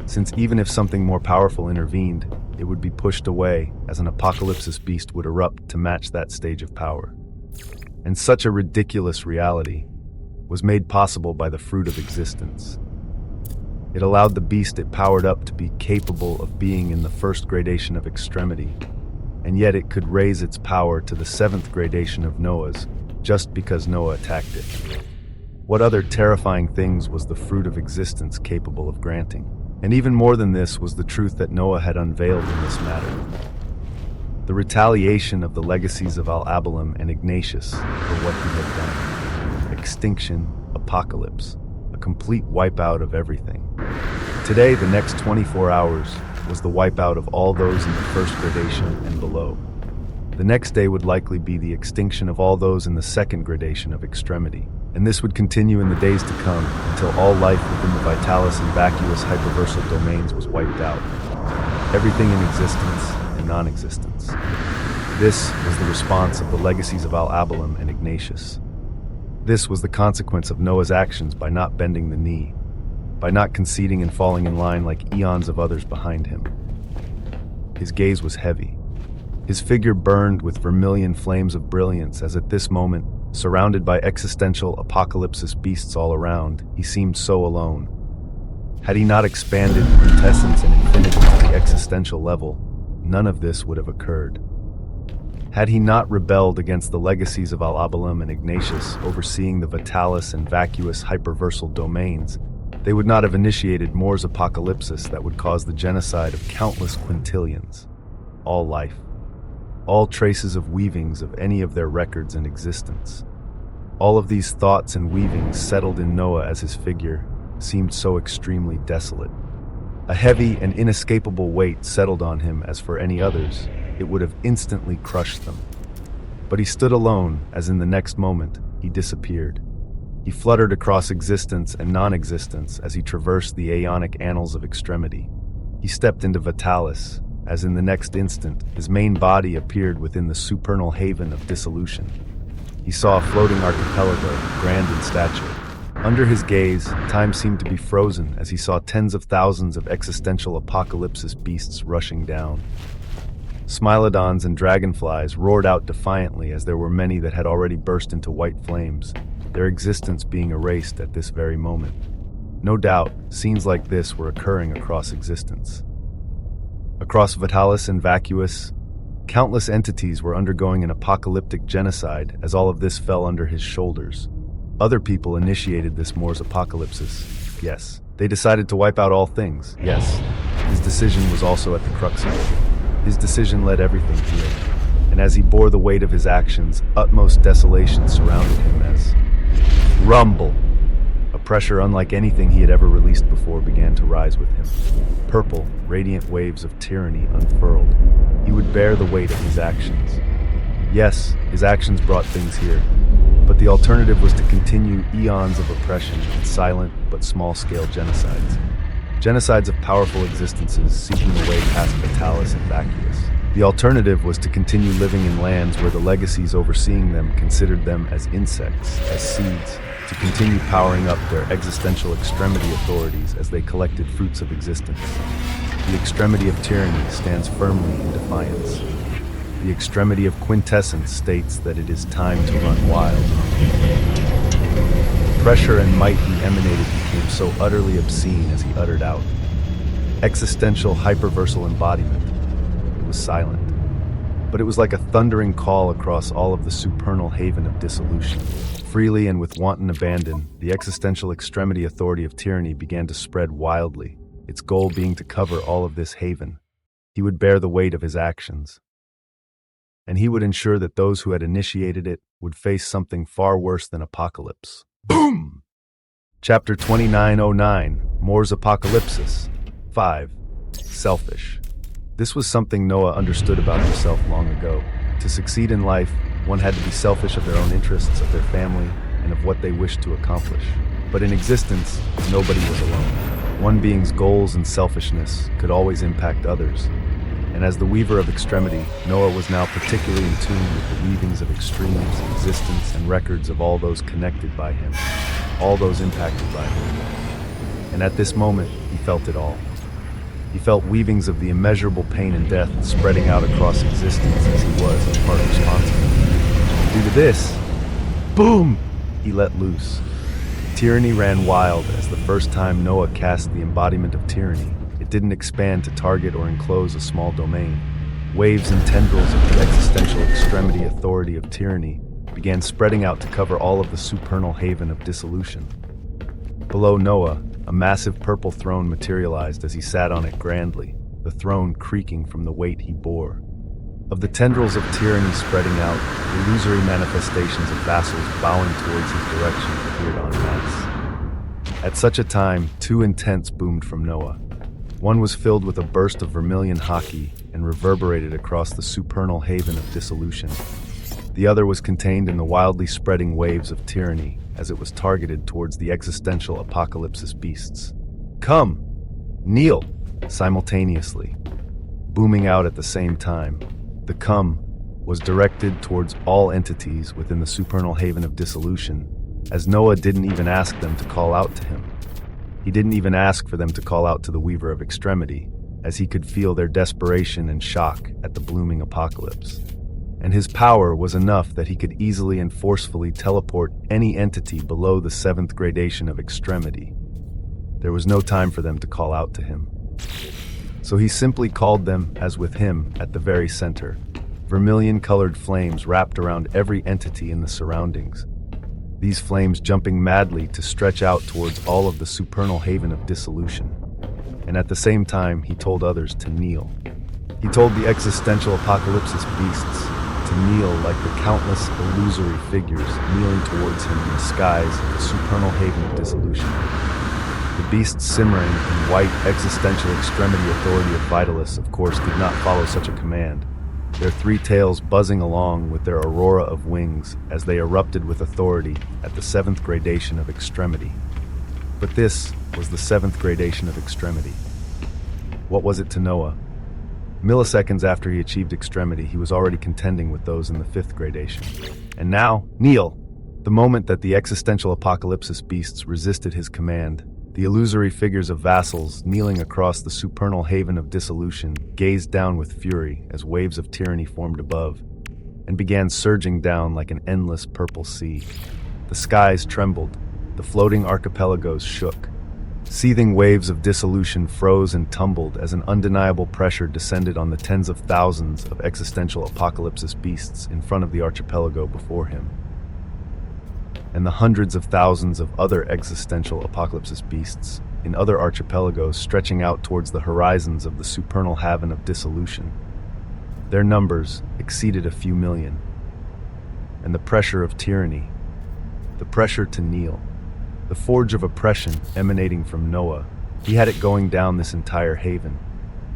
Speaker 1: since even if something more powerful intervened, it would be pushed away as an apocalypsis beast would erupt to match that stage of power. And such a ridiculous reality was made possible by the fruit of existence. It allowed the beast it powered up to be capable of being in the first gradation of extremity, and yet it could raise its power to the 7th gradation of Noah's just because Noah attacked it. What other terrifying things was the fruit of existence capable of granting? And even more than this was the truth that Noah had unveiled in this matter. The retaliation of the legacies of Al-Abalim and Ignatius for what he had done. Extinction, apocalypse, a complete wipeout of everything. Today, the next 24 hours, was the wipeout of all those in the first gradation and below. The next day would likely be the extinction of all those in the second gradation of extremity. And this would continue in the days to come until all life within the vitalis and vacuous hyperversal domains was wiped out. Everything in existence and non-existence. This was the response of the legacies of Al-Abalim and Ignatius. This was the consequence of Noah's actions by not bending the knee, by not conceding and falling in line like eons of others behind him. His gaze was heavy. His figure burned with vermilion flames of brilliance as at this moment, surrounded by existential apocalypsis beasts all around, he seemed so alone. Had he not expanded quintessence and infinity to the existential level, none of this would have occurred. Had he not rebelled against the legacies of Al-Abalim and Ignatius overseeing the vitalis and vacuous hyperversal domains, they would not have initiated Moore's apocalypsis that would cause the genocide of countless quintillions. All life. All traces of weavings of any of their records in existence. All of these thoughts and weavings settled in Noah as his figure seemed so extremely desolate. A heavy and inescapable weight settled on him as for any others, it would have instantly crushed them. But he stood alone as in the next moment he disappeared. He fluttered across existence and non-existence as he traversed the aeonic annals of extremity. He stepped into Vitalis, as in the next instant, his main body appeared within the supernal haven of dissolution. He saw a floating archipelago, grand in stature. Under his gaze, time seemed to be frozen as he saw tens of thousands of existential apocalypsis beasts rushing down. Smilodons and dragonflies roared out defiantly as there were many that had already burst into white flames, their existence being erased at this very moment. No doubt, scenes like this were occurring across existence. Across Vitalis and Vacuous, countless entities were undergoing an apocalyptic genocide as all of this fell under his shoulders. Other people initiated this Moore's apocalypsis. Yes. They decided to wipe out all things. Yes. His decision was also at the crux of it. His decision led everything here. And as he bore the weight of his actions, utmost desolation surrounded him as rumble. A pressure unlike anything he had ever released before began to rise with him. Purple, radiant waves of tyranny unfurled. He would bear the weight of his actions. Yes, his actions brought things here, but the alternative was to continue eons of oppression and silent but small-scale genocides. Genocides of powerful existences seeking the way past Vitalis and Vacuous. The alternative was to continue living in lands where the legacies overseeing them considered them as insects, as seeds, to continue powering up their existential extremity authorities as they collected fruits of existence. The extremity of tyranny stands firmly in defiance. The extremity of quintessence states that it is time to run wild. The pressure and might he emanated became so utterly obscene as he uttered out. Existential hyperversal embodiment. It was silent, but it was like a thundering call across all of the supernal haven of dissolution. Freely and with wanton abandon, the existential extremity authority of tyranny began to spread wildly, its goal being to cover all of this haven. He would bear the weight of his actions, and he would ensure that those who had initiated it would face something far worse than apocalypse. Boom! Chapter 2909, Moore's Apocalypsis. 5. Selfish. This was something Noah understood about himself long ago. To succeed in life, one had to be selfish of their own interests, of their family, and of what they wished to accomplish. But in existence, nobody was alone. One being's goals and selfishness could always impact others. And as the weaver of extremity, Noah was now particularly in tune with the weavings of extremes, existence, and records of all those connected by him, all those impacted by him. And at this moment, he felt it all. He felt weavings of the immeasurable pain and death spreading out across existence as he was in part responsible. Due to this, boom, he let loose. Tyranny ran wild as the first time Noah cast the embodiment of tyranny. It didn't expand to target or enclose a small domain. Waves and tendrils of the existential extremity authority of tyranny began spreading out to cover all of the supernal haven of dissolution. Below Noah, a massive purple throne materialized as he sat on it grandly, the throne creaking from the weight he bore. Of the tendrils of tyranny spreading out, illusory manifestations of vassals bowing towards his direction appeared en masse. At such a time, two intents boomed from Noah. One was filled with a burst of vermilion hockey and reverberated across the supernal haven of dissolution. The other was contained in the wildly spreading waves of tyranny as it was targeted towards the existential apocalypsis beasts. Come! Kneel! Simultaneously, booming out at the same time. The come was directed towards all entities within the supernal haven of dissolution, as Noah didn't even ask them to call out to him. He didn't even ask for them to call out to the Weaver of Extremity, as he could feel their desperation and shock at the blooming apocalypse. And his power was enough that he could easily and forcefully teleport any entity below the 7th gradation of Extremity. There was no time for them to call out to him. So he simply called them, as with him, at the very center. Vermilion-colored flames wrapped around every entity in the surroundings. These flames jumping madly to stretch out towards all of the supernal haven of dissolution. And at the same time, he told others to kneel. He told the existential apocalypsis beasts to kneel like the countless illusory figures kneeling towards him in the skies of the supernal haven of dissolution. The beasts simmering in white existential extremity authority of Vitalis, of course, did not follow such a command. their three tails buzzing along with their aurora of wings as they erupted with authority at the seventh gradation of extremity. But this was the seventh gradation of extremity. What was it to Noah? Milliseconds after he achieved extremity, he was already contending with those in the fifth gradation. And now, kneel! The moment that the existential apocalypsis beasts resisted his command, the illusory figures of vassals kneeling across the supernal haven of dissolution gazed down with fury as waves of tyranny formed above and began surging down like an endless purple sea. The skies trembled, the floating archipelagos shook. Seething waves of dissolution froze and tumbled as an undeniable pressure descended on the tens of thousands of existential apocalypsis beasts in front of the archipelago before him, and the hundreds of thousands of other existential apocalypsis beasts in other archipelagos stretching out towards the horizons of the supernal haven of dissolution. Their numbers exceeded a few million, and the pressure of tyranny, the pressure to kneel, the forge of oppression emanating from Noah, he had it going down this entire haven.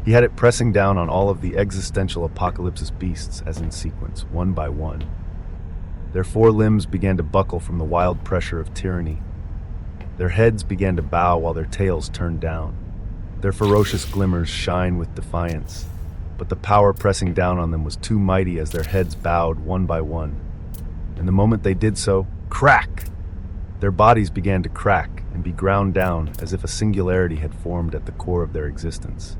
Speaker 1: He had it pressing down on all of the existential apocalypsis beasts as in sequence, one by one. Their four limbs began to buckle from the wild pressure of tyranny. Their heads began to bow while their tails turned down. Their ferocious glimmers shine with defiance, but the power pressing down on them was too mighty as their heads bowed one by one. And the moment they did so, crack! Their bodies began to crack and be ground down as if a singularity had formed at the core of their existence.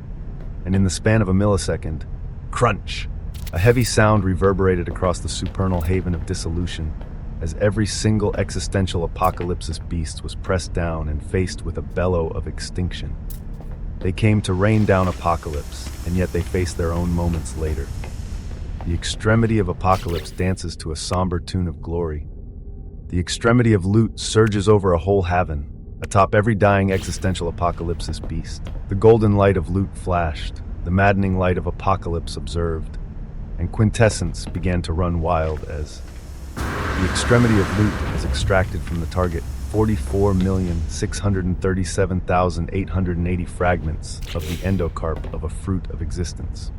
Speaker 1: And in the span of a millisecond, crunch! A heavy sound reverberated across the supernal haven of dissolution as every single existential apocalypsis beast was pressed down and faced with a bellow of extinction. They came to rain down apocalypse, and yet they faced their own moments later. The extremity of apocalypse dances to a somber tune of glory. The extremity of loot surges over a whole haven, atop every dying existential apocalypsis beast. The golden light of loot flashed, the maddening light of apocalypse observed, and quintessence began to run wild as the extremity of loot has extracted from the target 44,637,880 fragments of the endocarp of a fruit of existence.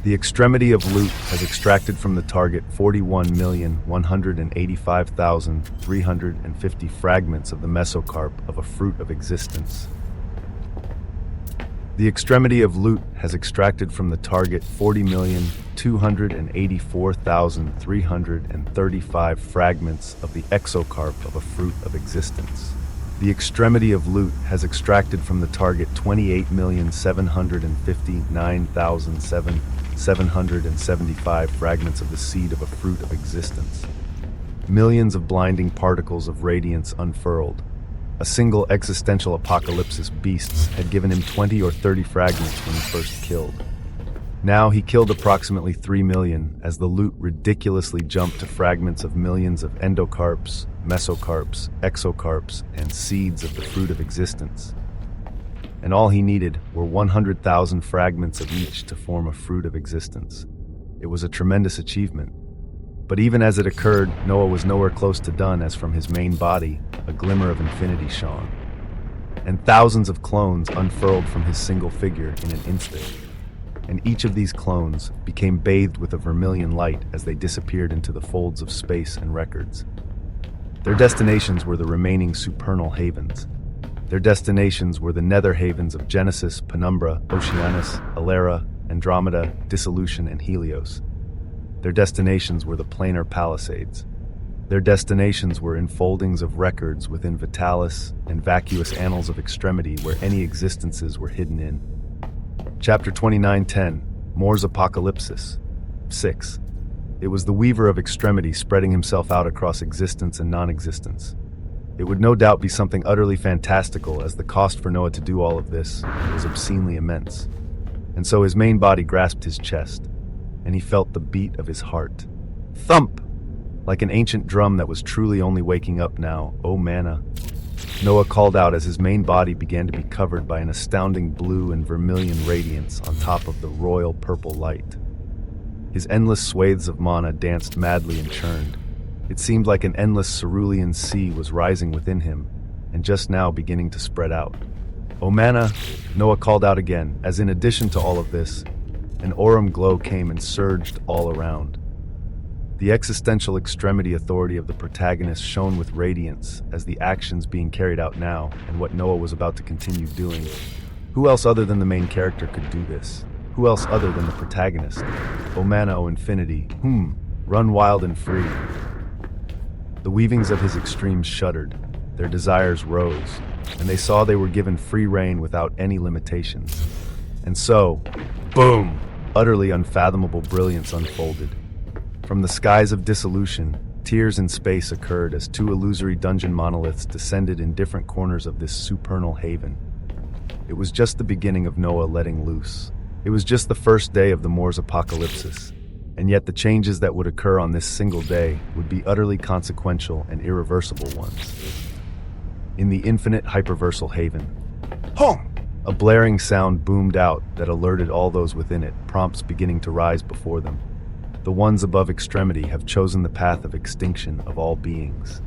Speaker 1: The extremity of loot has extracted from the target 41,185,350 fragments of the mesocarp of a fruit of existence. The extremity of loot has extracted from the target 40,284,335 fragments of the exocarp of a fruit of existence. The extremity of loot has extracted from the target 28,759,775 fragments of the seed of a fruit of existence. Millions of blinding particles of radiance unfurled. A single existential apocalypsis beasts had given him 20 or 30 fragments when he first killed. Now he killed approximately 3 million as the loot ridiculously jumped to fragments of millions of endocarps, mesocarps, exocarps, and seeds of the fruit of existence. And all he needed were 100,000 fragments of each to form a fruit of existence. It was a tremendous achievement. But even as it occurred, Noah was nowhere close to done as from his main body, a glimmer of infinity shone. And thousands of clones unfurled from his single figure in an instant. And each of these clones became bathed with a vermilion light as they disappeared into the folds of space and records. Their destinations were the remaining supernal havens. Their destinations were the nether havens of Genesis, Penumbra, Oceanus, Alera, Andromeda, Dissolution, and Helios. Their destinations were the planar palisades. Their destinations were enfoldings of records within Vitalis and vacuous annals of extremity where any existences were hidden in. Chapter 29:10, Moore's Apocalypsis. 6. It was the weaver of extremity spreading himself out across existence and non-existence. It would no doubt be something utterly fantastical, as the cost for Noah to do all of this was obscenely immense. And so his main body grasped his chest, and he felt the beat of his heart. Thump! Like an ancient drum that was truly only waking up now, oh manna. Noah called out as his main body began to be covered by an astounding blue and vermilion radiance on top of the royal purple light. His endless swathes of mana danced madly and churned. It seemed like an endless cerulean sea was rising within him, and just now beginning to spread out. Oh manna, Noah called out again, as in addition to all of this, an aurum glow came and surged all around. The existential extremity authority of the protagonist shone with radiance as the actions being carried out now and what Noah was about to continue doing. Who else other than the main character could do this? Who else other than the protagonist? O mana, O infinity, run wild and free. The weavings of his extremes shuddered, their desires rose, and they saw they were given free rein without any limitations. And so, boom! Utterly unfathomable brilliance unfolded. From the skies of dissolution, tears in space occurred as two illusory dungeon monoliths descended in different corners of this supernal haven. It was just the beginning of Noah letting loose. It was just the first day of the Moor's apocalypsis, and yet the changes that would occur on this single day would be utterly consequential and irreversible ones. In the infinite hyperversal haven, HONG! A blaring sound boomed out that alerted all those within it, prompts beginning to rise before them. The ones above extremity have chosen the path of extinction of all beings.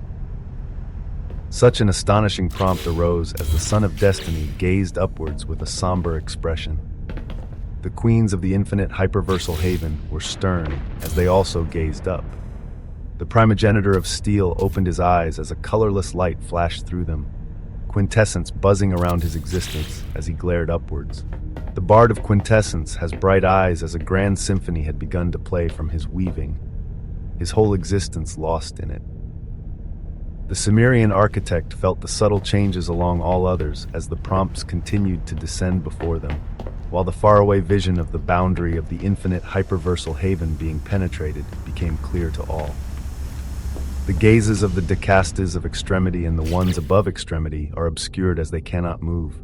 Speaker 1: Such an astonishing prompt arose as the Son of Destiny gazed upwards with a somber expression. The queens of the infinite hyperversal haven were stern as they also gazed up. The primogenitor of steel opened his eyes as a colorless light flashed through them, quintessence buzzing around his existence as he glared upwards. The bard of quintessence has bright eyes as a grand symphony had begun to play from his weaving, his whole existence lost in it. The Cimmerian architect felt the subtle changes along all others as the prompts continued to descend before them, while the faraway vision of the boundary of the infinite hyperversal haven being penetrated became clear to all. The gazes of the decastes of extremity and the ones above extremity are obscured as they cannot move.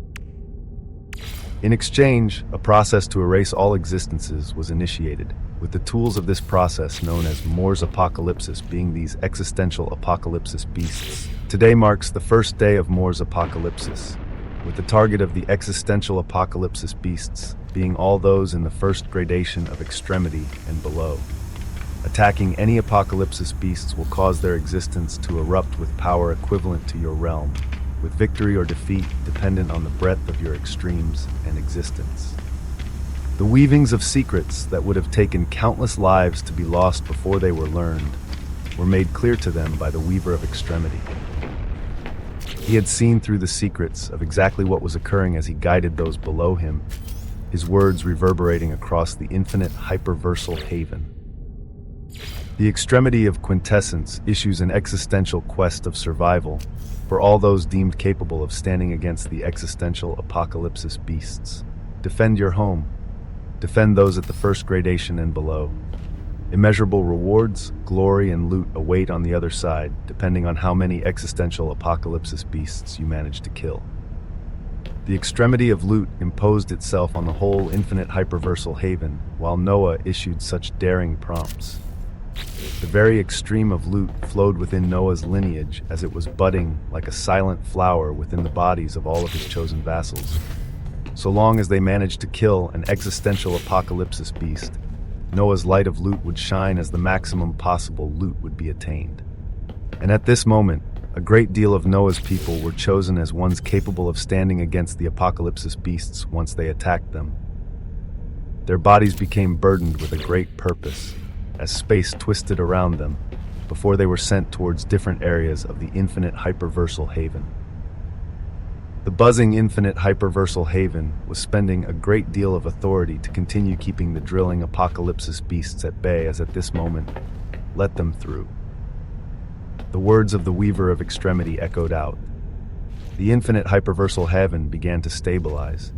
Speaker 1: In exchange, a process to erase all existences was initiated, with the tools of this process known as Moor's apocalypsis being these existential apocalypsis beasts. Today marks the first day of Moor's apocalypsis, with the target of the existential apocalypsis beasts being all those in the first gradation of extremity and below. Attacking any apocalypsis beasts will cause their existence to erupt with power equivalent to your realm, with victory or defeat dependent on the breadth of your extremes and existence. The weavings of secrets that would have taken countless lives to be lost before they were learned were made clear to them by the Weaver of Extremity. He had seen through the secrets of exactly what was occurring as he guided those below him, his words reverberating across the infinite hyperversal haven. The extremity of quintessence issues an existential quest of survival for all those deemed capable of standing against the existential apocalypsis beasts. Defend your home. Defend those at the first gradation and below. Immeasurable rewards, glory, and loot await on the other side, depending on how many existential apocalypsis beasts you manage to kill. The extremity of loot imposed itself on the whole infinite hyperversal haven, while Noah issued such daring prompts. The very extreme of loot flowed within Noah's lineage as it was budding like a silent flower within the bodies of all of his chosen vassals. So long as they managed to kill an existential apocalypsis beast, Noah's light of loot would shine as the maximum possible loot would be attained. And at this moment, a great deal of Noah's people were chosen as ones capable of standing against the apocalypsis beasts once they attacked them. Their bodies became burdened with a great purpose, as space twisted around them, before they were sent towards different areas of the infinite hyperversal haven. The buzzing infinite hyperversal haven was spending a great deal of authority to continue keeping the drilling apocalypsis beasts at bay as at this moment, let them through. The words of the Weaver of Extremity echoed out. The infinite hyperversal haven began to stabilize,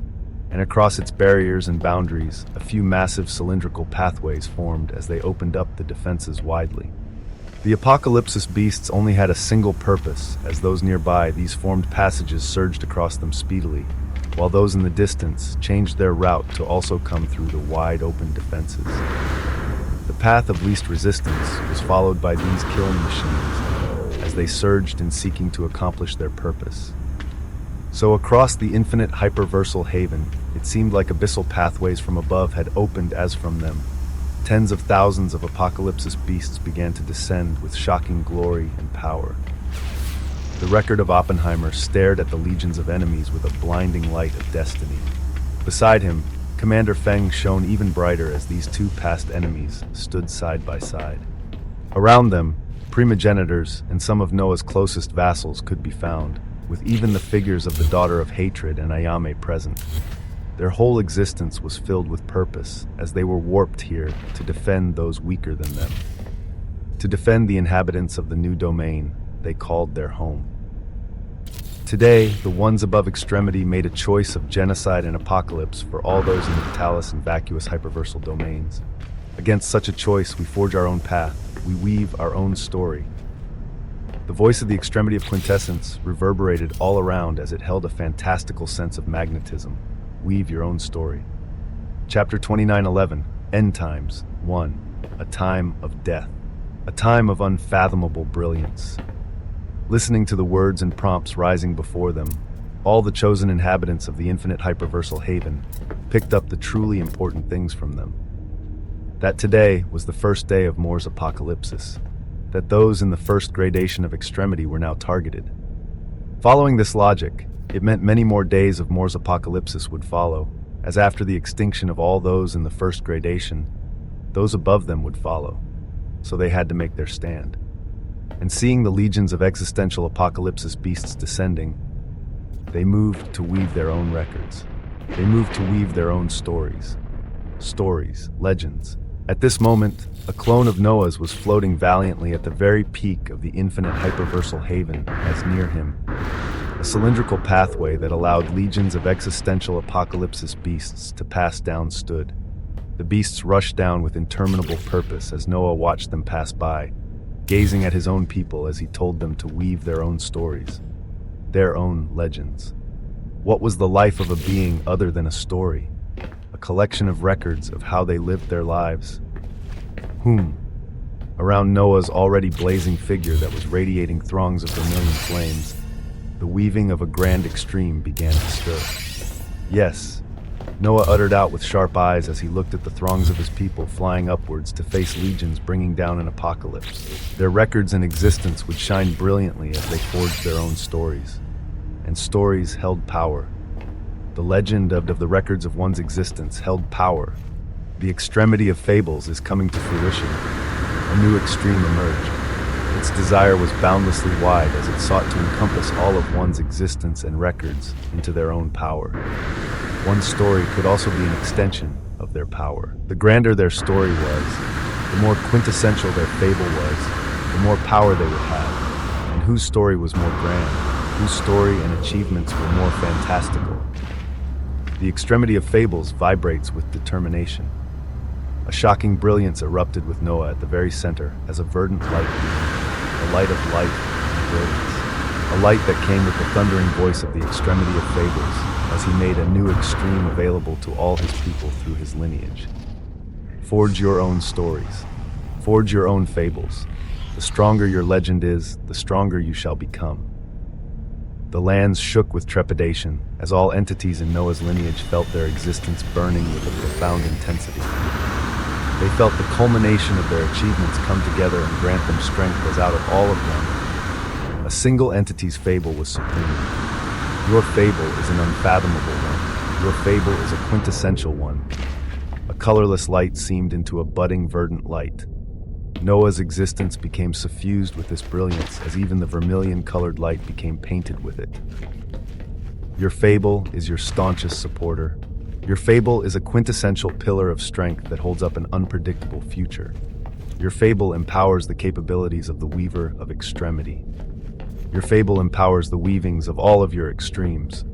Speaker 1: and across its barriers and boundaries, a few massive cylindrical pathways formed as they opened up the defenses widely. The apocalypsis beasts only had a single purpose, as those nearby, these formed passages surged across them speedily, while those in the distance changed their route to also come through the wide-open defenses. The path of least resistance was followed by these killing machines, as they surged in seeking to accomplish their purpose. So across the infinite hyperversal haven, it seemed like abyssal pathways from above had opened as from them. Tens of thousands of apocalypsis beasts began to descend with shocking glory and power. The record of Oppenheimer stared at the legions of enemies with a blinding light of destiny. Beside him, Commander Feng shone even brighter as these two past enemies stood side by side. Around them, primogenitors and some of Noah's closest vassals could be found, with even the figures of the Daughter of Hatred and Ayame present. Their whole existence was filled with purpose, as they were warped here to defend those weaker than them. To defend the inhabitants of the new domain they called their home. Today, the ones above Extremity made a choice of genocide and apocalypse for all those in the Vitalis and vacuous hyperversal domains. Against such a choice, we forge our own path, we weave our own story. The voice of the Extremity of Quintessence reverberated all around as it held a fantastical sense of magnetism. Weave your own story. Chapter 2911, End Times 1. A Time of Death. A time of unfathomable brilliance. Listening to the words and prompts rising before them, all the chosen inhabitants of the infinite hyperversal haven picked up the truly important things from them. That today was the first day of Moore's apocalypsis, that those in the first gradation of Extremity were now targeted. Following this logic, it meant many more days of Moore's apocalypsis would follow, as after the extinction of all those in the first gradation, those above them would follow, so they had to make their stand. And seeing the legions of existential apocalypsis beasts descending, they moved to weave their own records. They moved to weave their own stories. Stories, legends. At this moment, a clone of Noah's was floating valiantly at the very peak of the infinite hyperversal haven, as near him, a cylindrical pathway that allowed legions of existential apocalypsis beasts to pass down stood. The beasts rushed down with interminable purpose as Noah watched them pass by, gazing at his own people as he told them to weave their own stories, their own legends. What was the life of a being other than a story? A collection of records of how they lived their lives. Around Noah's already blazing figure that was radiating throngs of vermilion flames, the weaving of a grand extreme began to stir. Yes, Noah uttered out with sharp eyes as he looked at the throngs of his people flying upwards to face legions bringing down an apocalypse. Their records and existence would shine brilliantly as they forged their own stories. And stories held power. The legend of the records of one's existence held power. The extremity of fables is coming to fruition. A new extreme emerged. Its desire was boundlessly wide as it sought to encompass all of one's existence and records into their own power. One's story could also be an extension of their power. The grander their story was, the more quintessential their fable was, the more power they would have. And whose story was more grand, whose story and achievements were more fantastical. The extremity of fables vibrates with determination. A shocking brilliance erupted with Noah at the very center as a verdant light beam, a light of life and brilliance, a light that came with the thundering voice of the extremity of fables as he made a new extreme available to all his people through his lineage. Forge your own stories. Forge your own fables. The stronger your legend is, the stronger you shall become. The lands shook with trepidation as all entities in Noah's lineage felt their existence burning with a profound intensity. They felt the culmination of their achievements come together and grant them strength as out of all of them, a single entity's fable was supreme. Your fable is an unfathomable one. Your fable is a quintessential one. A colorless light seemed into a budding verdant light. Noah's existence became suffused with this brilliance as even the vermilion-colored light became painted with it. Your fable is your staunchest supporter. Your fable is a quintessential pillar of strength that holds up an unpredictable future. Your fable empowers the capabilities of the weaver of extremity. Your fable empowers the weavings of all of your extremes.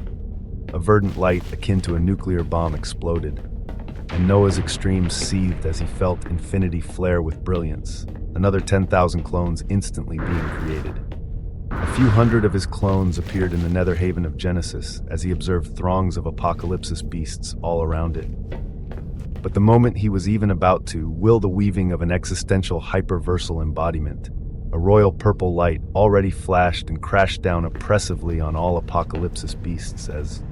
Speaker 1: A verdant light akin to a nuclear bomb exploded, and Noah's extremes seethed as he felt infinity flare with brilliance, another 10,000 clones instantly being created. A few hundred of his clones appeared in the nether haven of Genesis as he observed throngs of apocalypsis beasts all around it. But the moment he was even about to will the weaving of an existential hyperversal embodiment, a royal purple light already flashed and crashed down oppressively on all apocalypsis beasts as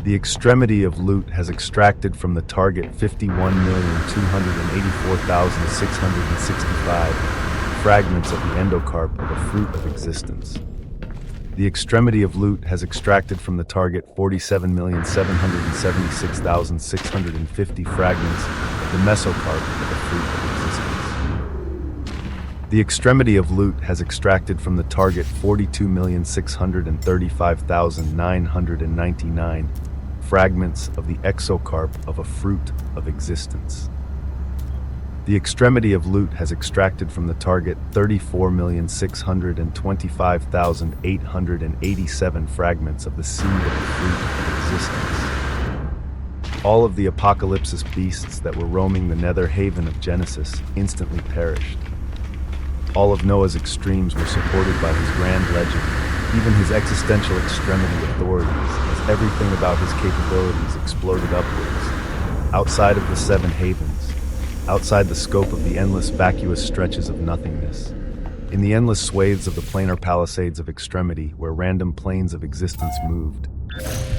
Speaker 1: the extremity of loot has extracted from the target 51,284,665 fragments of the endocarp of a fruit of existence. The extremity of loot has extracted from the target 47,776,650 fragments of the mesocarp of the fruit of existence. The extremity of loot has extracted from the target 42,635,999 fragments of the exocarp of a fruit of existence. The extremity of loot has extracted from the target 34,625,887 fragments of the seed of the fruit of existence. All of the apocalypsis beasts that were roaming the nether haven of Genesis instantly perished. All of Noah's extremes were supported by his grand legend, even his existential extremity authorities, as everything about his capabilities exploded upwards, outside of the seven havens, outside the scope of the endless vacuous stretches of nothingness, in the endless swathes of the planar palisades of extremity where random planes of existence moved.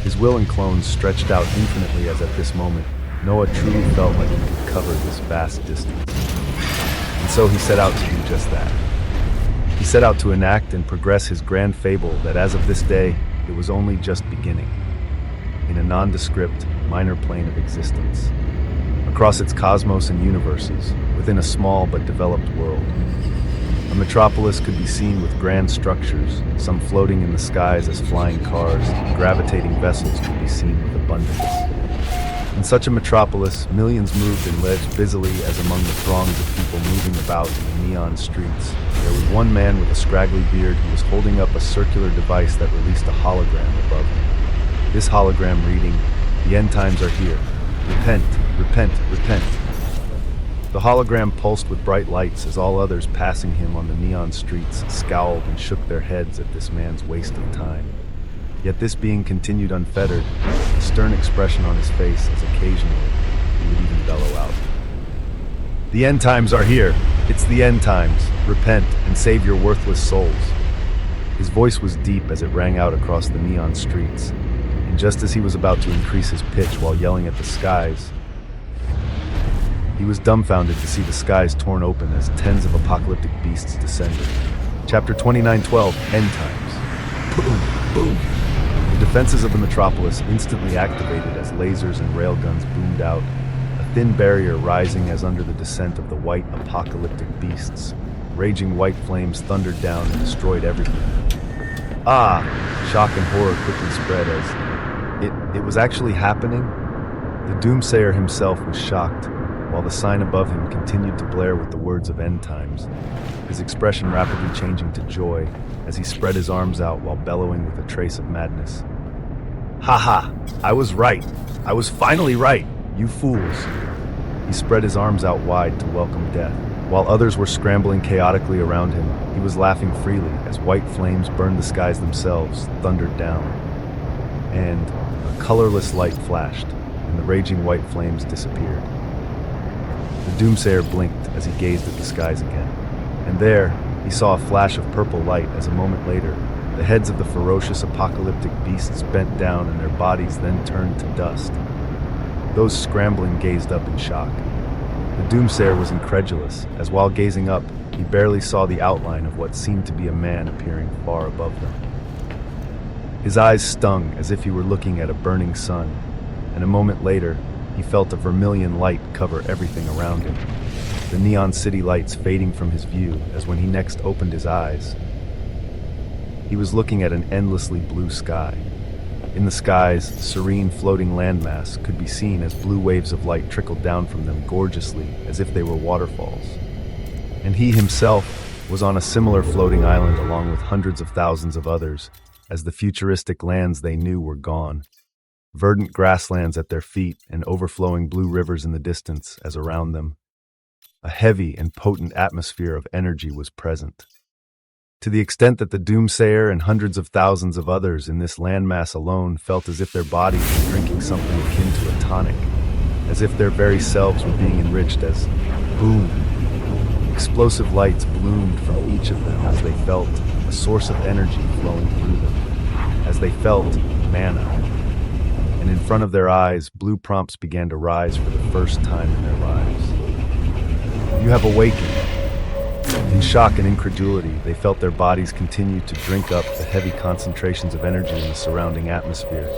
Speaker 1: His will and clones stretched out infinitely as at this moment, Noah truly felt like he could cover this vast distance. And so he set out to do just that. He set out to enact and progress his grand fable that as of this day, it was only just beginning, in a nondescript, minor plane of existence, across its cosmos and universes, within a small but developed world. A metropolis could be seen with grand structures, some floating in the skies as flying cars, and gravitating vessels could be seen with abundance. In such a metropolis, millions moved and lived busily as among the throngs of people moving about in the neon streets. There was one man with a scraggly beard who was holding up a circular device that released a hologram above him. This hologram reading, "The end times are here. Repent, repent, repent." The hologram pulsed with bright lights as all others passing him on the neon streets scowled and shook their heads at this man's waste of time. Yet this being continued unfettered, a stern expression on his face as occasionally he would even bellow out, "The end times are here. It's the end times. Repent and save your worthless souls." His voice was deep as it rang out across the neon streets, and just as he was about to increase his pitch while yelling at the skies, he was dumbfounded to see the skies torn open as tens of apocalyptic beasts descended. Chapter 29:12, End Times. Boom, boom. The defenses of the metropolis instantly activated as lasers and railguns boomed out, a thin barrier rising as under the descent of the white apocalyptic beasts. Raging white flames thundered down and destroyed everything. Ah! Shock and horror quickly spread as it was actually happening. The doomsayer himself was shocked, while the sign above him continued to blare with the words of end times, his expression rapidly changing to joy as he spread his arms out while bellowing with a trace of madness. "Ha ha! I was right! I was finally right, you fools!" He spread his arms out wide to welcome death. While others were scrambling chaotically around him, he was laughing freely as white flames burned the skies themselves, thundered down. And a colorless light flashed, and the raging white flames disappeared. The doomsayer blinked as he gazed at the skies again. And there, he saw a flash of purple light as a moment later, the heads of the ferocious apocalyptic beasts bent down and their bodies then turned to dust. Those scrambling gazed up in shock. The doomsayer was incredulous, as while gazing up, he barely saw the outline of what seemed to be a man appearing far above them. His eyes stung as if he were looking at a burning sun, and a moment later, he felt a vermilion light cover everything around him, the neon city lights fading from his view as when he next opened his eyes, he was looking at an endlessly blue sky. In the skies, serene floating landmass could be seen as blue waves of light trickled down from them gorgeously as if they were waterfalls. And he himself was on a similar floating island along with hundreds of thousands of others, as the futuristic lands they knew were gone. Verdant grasslands at their feet and overflowing blue rivers in the distance as around them. A heavy and potent atmosphere of energy was present, to the extent that the doomsayer and hundreds of thousands of others in this landmass alone felt as if their bodies were drinking something akin to a tonic, as if their very selves were being enriched as boom. Explosive lights bloomed from each of them as they felt a source of energy flowing through them, as they felt manna. And in front of their eyes, blue prompts began to rise for the first time in their lives. You have awakened. In shock and incredulity, they felt their bodies continue to drink up the heavy concentrations of energy in the surrounding atmosphere,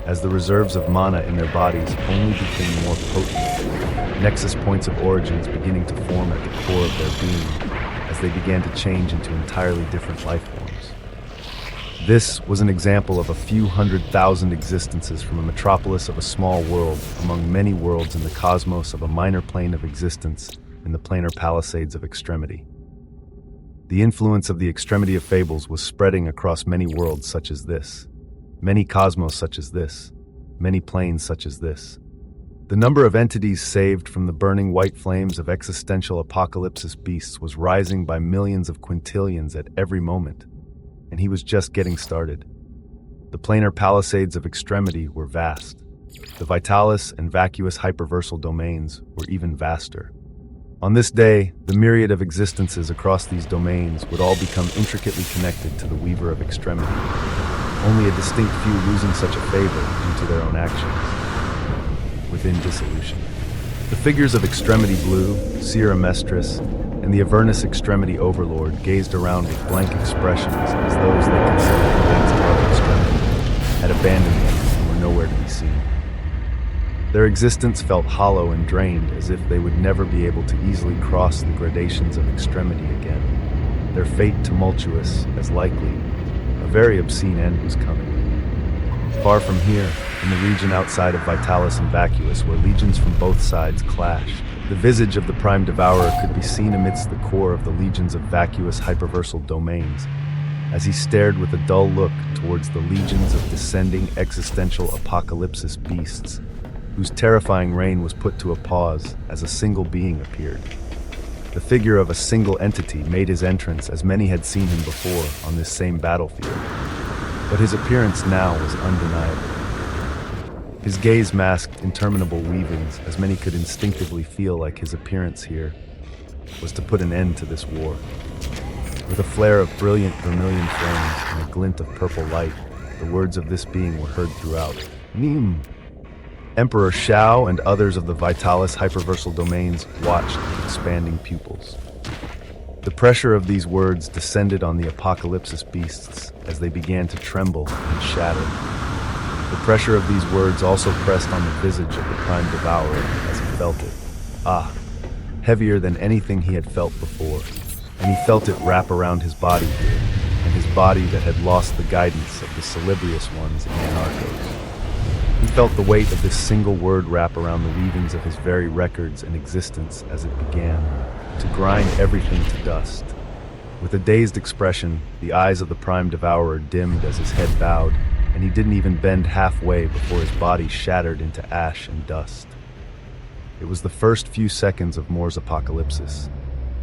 Speaker 1: as the reserves of mana in their bodies only became more potent, nexus points of origins beginning to form at the core of their being, as they began to change into entirely different life forms. This was an example of a few 100,000 existences from a metropolis of a small world among many worlds in the cosmos of a minor plane of existence in the planar palisades of extremity. The influence of the extremity of fables was spreading across many worlds such as this, many cosmos such as this, many planes such as this. The number of entities saved from the burning white flames of existential apocalypsis beasts was rising by millions of quintillions at every moment, and he was just getting started. The planar palisades of extremity were vast. The vitalis and vacuous hyperversal domains were even vaster. On this day, the myriad of existences across these domains would all become intricately connected to the weaver of extremity, only a distinct few losing such a favor due to their own actions. Within dissolution, the figures of Extremity Blue, Sierra Mestris, and the Avernus Extremity Overlord gazed around with blank expressions as those they considered against our extremity had abandoned them and were nowhere to be seen. Their existence felt hollow and drained, as if they would never be able to easily cross the gradations of extremity again. Their fate tumultuous, as likely a very obscene end was coming. Far from here, in the region outside of Vitalis and Vacuous, where legions from both sides clashed, the visage of the Prime Devourer could be seen amidst the core of the legions of vacuous hyperversal domains, as he stared with a dull look towards the legions of descending existential apocalypsis beasts, whose terrifying reign was put to a pause as a single being appeared. The figure of a single entity made his entrance as many had seen him before on this same battlefield, but his appearance now was undeniable. His gaze masked interminable weavings, as many could instinctively feel like his appearance here was to put an end to this war. With a flare of brilliant vermilion flames and a glint of purple light, the words of this being were heard throughout. Neem! Emperor Shao and others of the Vitalis hyperversal domains watched with expanding pupils. The pressure of these words descended on the apocalypsis beasts as they began to tremble and shatter. The pressure of these words also pressed on the visage of the Prime Devourer as he felt it. Heavier than anything he had felt before, and he felt it wrap around his body here, and his body that had lost the guidance of the Celebrious ones in Anarchos. He felt the weight of this single word wrap around the weavings of his very records and existence as it began to grind everything to dust. With a dazed expression, the eyes of the Prime Devourer dimmed as his head bowed, and he didn't even bend halfway before his body shattered into ash and dust. It was the first few seconds of Moore's apocalypsis,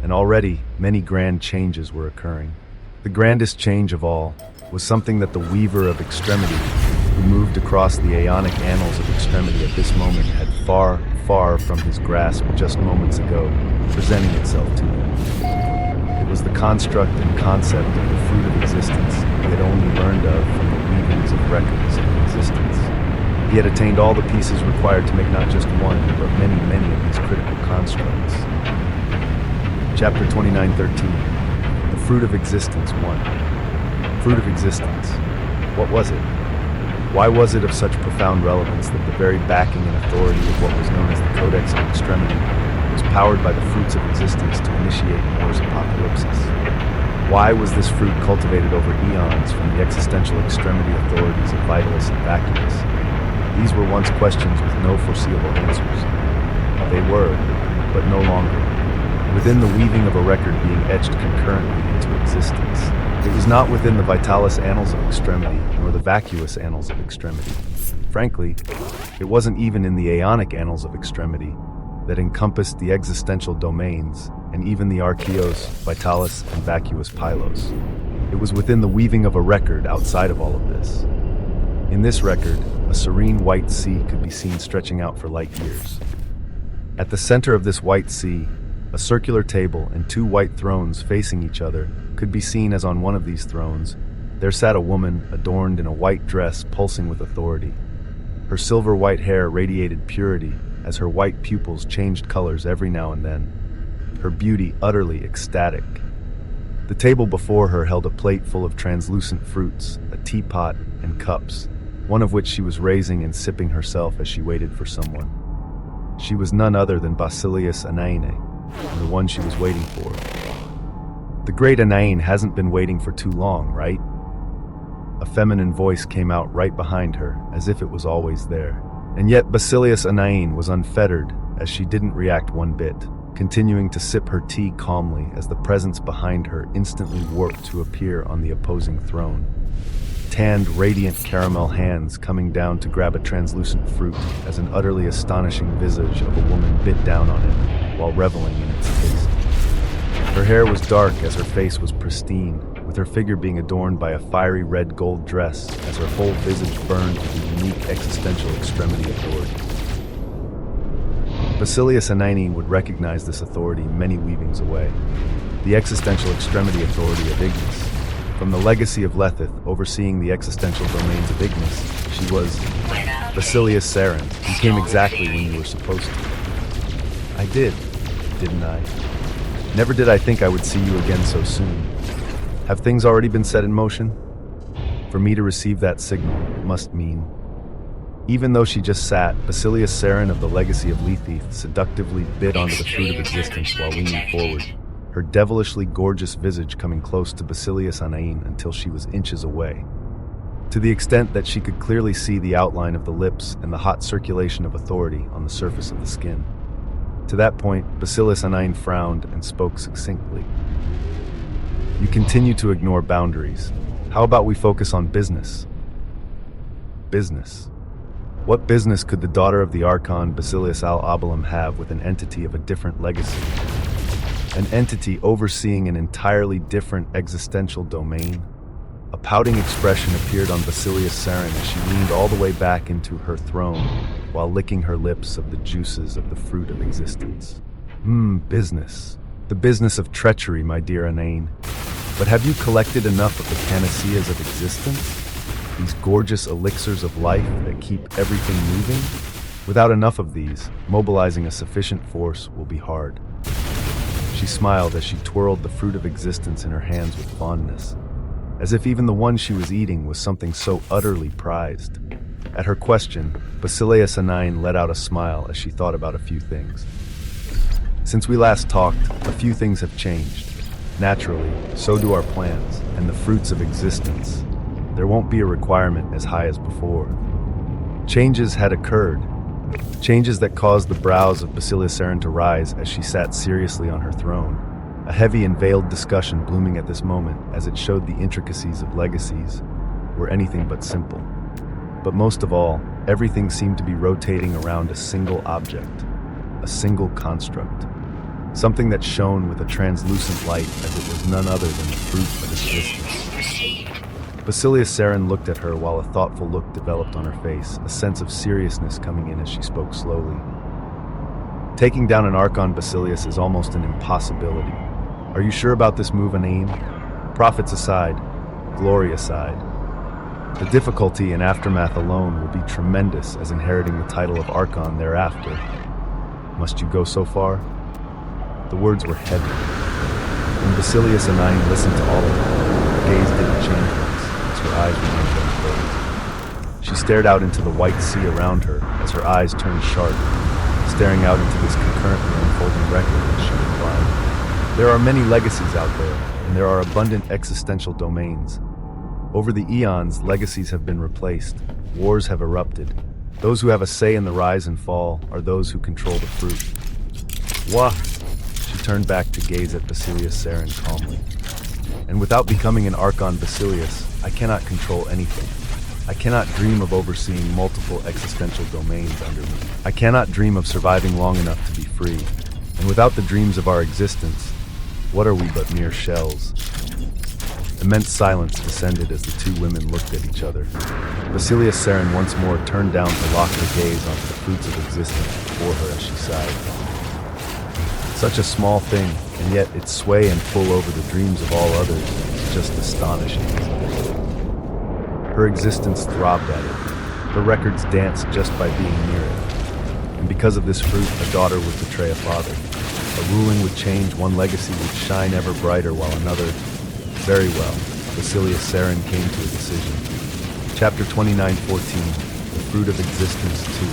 Speaker 1: and already many grand changes were occurring. The grandest change of all was something that the Weaver of Extremity, who moved across the aeonic annals of extremity at this moment, had far, far from his grasp just moments ago, presenting itself to him. It was the construct and concept of the fruit of existence he had only learned of from the weavings of records of existence. He had attained all the pieces required to make not just one, but many, many of these critical constructs. Chapter 29:13. The Fruit of Existence 1. Fruit of Existence. What was it? Why was it of such profound relevance that the very backing and authority of what was known as the Codex of Extremity was powered by the fruits of existence to initiate Moore's apocalypsis? Why was this fruit cultivated over eons from the existential extremity authorities of Vitalis and Vacuous? These were once questions with no foreseeable answers. They were, but no longer. Within the weaving of a record being etched concurrently into existence. It was not within the Vitalis annals of extremity, nor the Vacuous annals of extremity. Frankly, it wasn't even in the Aeonic annals of extremity that encompassed the existential domains, and even the Archeos, Vitalis, and Vacuous Pylos. It was within the weaving of a record outside of all of this. In this record, a serene white sea could be seen stretching out for light years. At the center of this white sea, a circular table and two white thrones facing each other could be seen, as on one of these thrones, there sat a woman adorned in a white dress pulsing with authority. Her silver white hair radiated purity as her white pupils changed colors every now and then. her beauty utterly ecstatic. The table before her held a plate full of translucent fruits, a teapot, and cups, one of which she was raising and sipping herself as she waited for someone. She was none other than Basilius Anaine, the one she was waiting for. The great Anaine hasn't been waiting for too long, right? A feminine voice came out right behind her, as if it was always there. And yet Basilius Anaine was unfettered, as she didn't react one bit, continuing to sip her tea calmly as the presence behind her instantly warped to appear on the opposing throne. Tanned, radiant caramel hands coming down to grab a translucent fruit as an utterly astonishing visage of a woman bit down on it while reveling in its taste. Her hair was dark as her face was pristine, with her figure being adorned by a fiery red gold dress as her whole visage burned with the unique existential extremity authority. Basilius Anaine would recognize this authority many weavings away. The existential extremity authority of Ignis. From the legacy of Lethith overseeing the existential domains of Ignis, she was Basilius Saren. You came exactly when you were supposed to. I did, didn't I? Never did I think I would see you again so soon. Have things already been set in motion? For me to receive that signal, it must mean. Even though she just sat, Basilius Saren of the legacy of Lethith seductively bit onto the fruit of existence while leaning forward, her devilishly gorgeous visage coming close to Basilius Anaine until she was inches away, to the extent that she could clearly see the outline of the lips and the hot circulation of authority on the surface of the skin. To that point, Basilius Anaine frowned and spoke succinctly. You continue to ignore boundaries. How about we focus on business? Business. What business could the daughter of the Archon Basilius al-Abalam have with an entity of a different legacy? An entity overseeing an entirely different existential domain? A pouting expression appeared on Basilius Saren as she leaned all the way back into her throne while licking her lips of the juices of the fruit of existence. Business. The business of treachery, my dear Anaine. But have you collected enough of the panaceas of existence? These gorgeous elixirs of life that keep everything moving? Without enough of these, mobilizing a sufficient force will be hard. She smiled as she twirled the fruit of existence in her hands with fondness, as if even the one she was eating was something so utterly prized. At her question, Basilius Anaine let out a smile as she thought about a few things. Since we last talked, a few things have changed. Naturally, so do our plans, and the fruits of existence. There won't be a requirement as high as before. Changes had occurred. Changes that caused the brows of Basilius Saren to rise as she sat seriously on her throne. A heavy and veiled discussion blooming at this moment as it showed the intricacies of legacies were anything but simple. But most of all, everything seemed to be rotating around a single object, a single construct. Something that shone with a translucent light as it was none other than the fruit of existence. Basilius Saren looked at her while a thoughtful look developed on her face, a sense of seriousness coming in as she spoke slowly. Taking down an Archon Basilius is almost an impossibility. Are you sure about this move, Anaine? Profits aside, glory aside. The difficulty and aftermath alone will be tremendous as inheriting the title of Archon thereafter. Must you go so far? The words were heavy. When Basilius Anaine listened to all of them, her gaze didn't change once, as her eyes remained unclosed. She stared out into the white sea around her as her eyes turned sharp, staring out into this concurrently unfolding record as she replied. There are many legacies out there, and there are abundant existential domains. Over the eons, legacies have been replaced. Wars have erupted. Those who have a say in the rise and fall are those who control the fruit. Wah! She turned back to gaze at Basilius Saren calmly. And without becoming an Archon Basilius, I cannot control anything. I cannot dream of overseeing multiple existential domains under me. I cannot dream of surviving long enough to be free. And without the dreams of our existence, what are we but mere shells? Immense silence descended as the two women looked at each other. Basilius Saren once more turned down to lock her gaze onto the fruits of existence before her as she sighed. Such a small thing, and yet its sway and pull over the dreams of all others is just astonishing. Her existence throbbed at it. Her records danced just by being near it. And because of this fruit, a daughter would betray a father. A ruling would change, one legacy would shine ever brighter, while another... Very well, Basilius-her came to a decision. Chapter 29:14, The Fruit of Existence 2.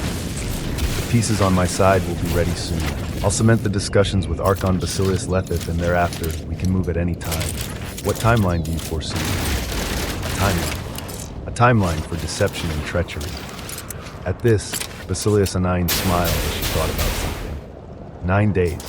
Speaker 1: The pieces on my side will be ready soon. I'll cement the discussions with Archon Basilius-her, and thereafter, we can move at any time. What timeline do you foresee? A timeline. A timeline for deception and treachery. At this, Basilius-her smiled as she thought about something. 9 days.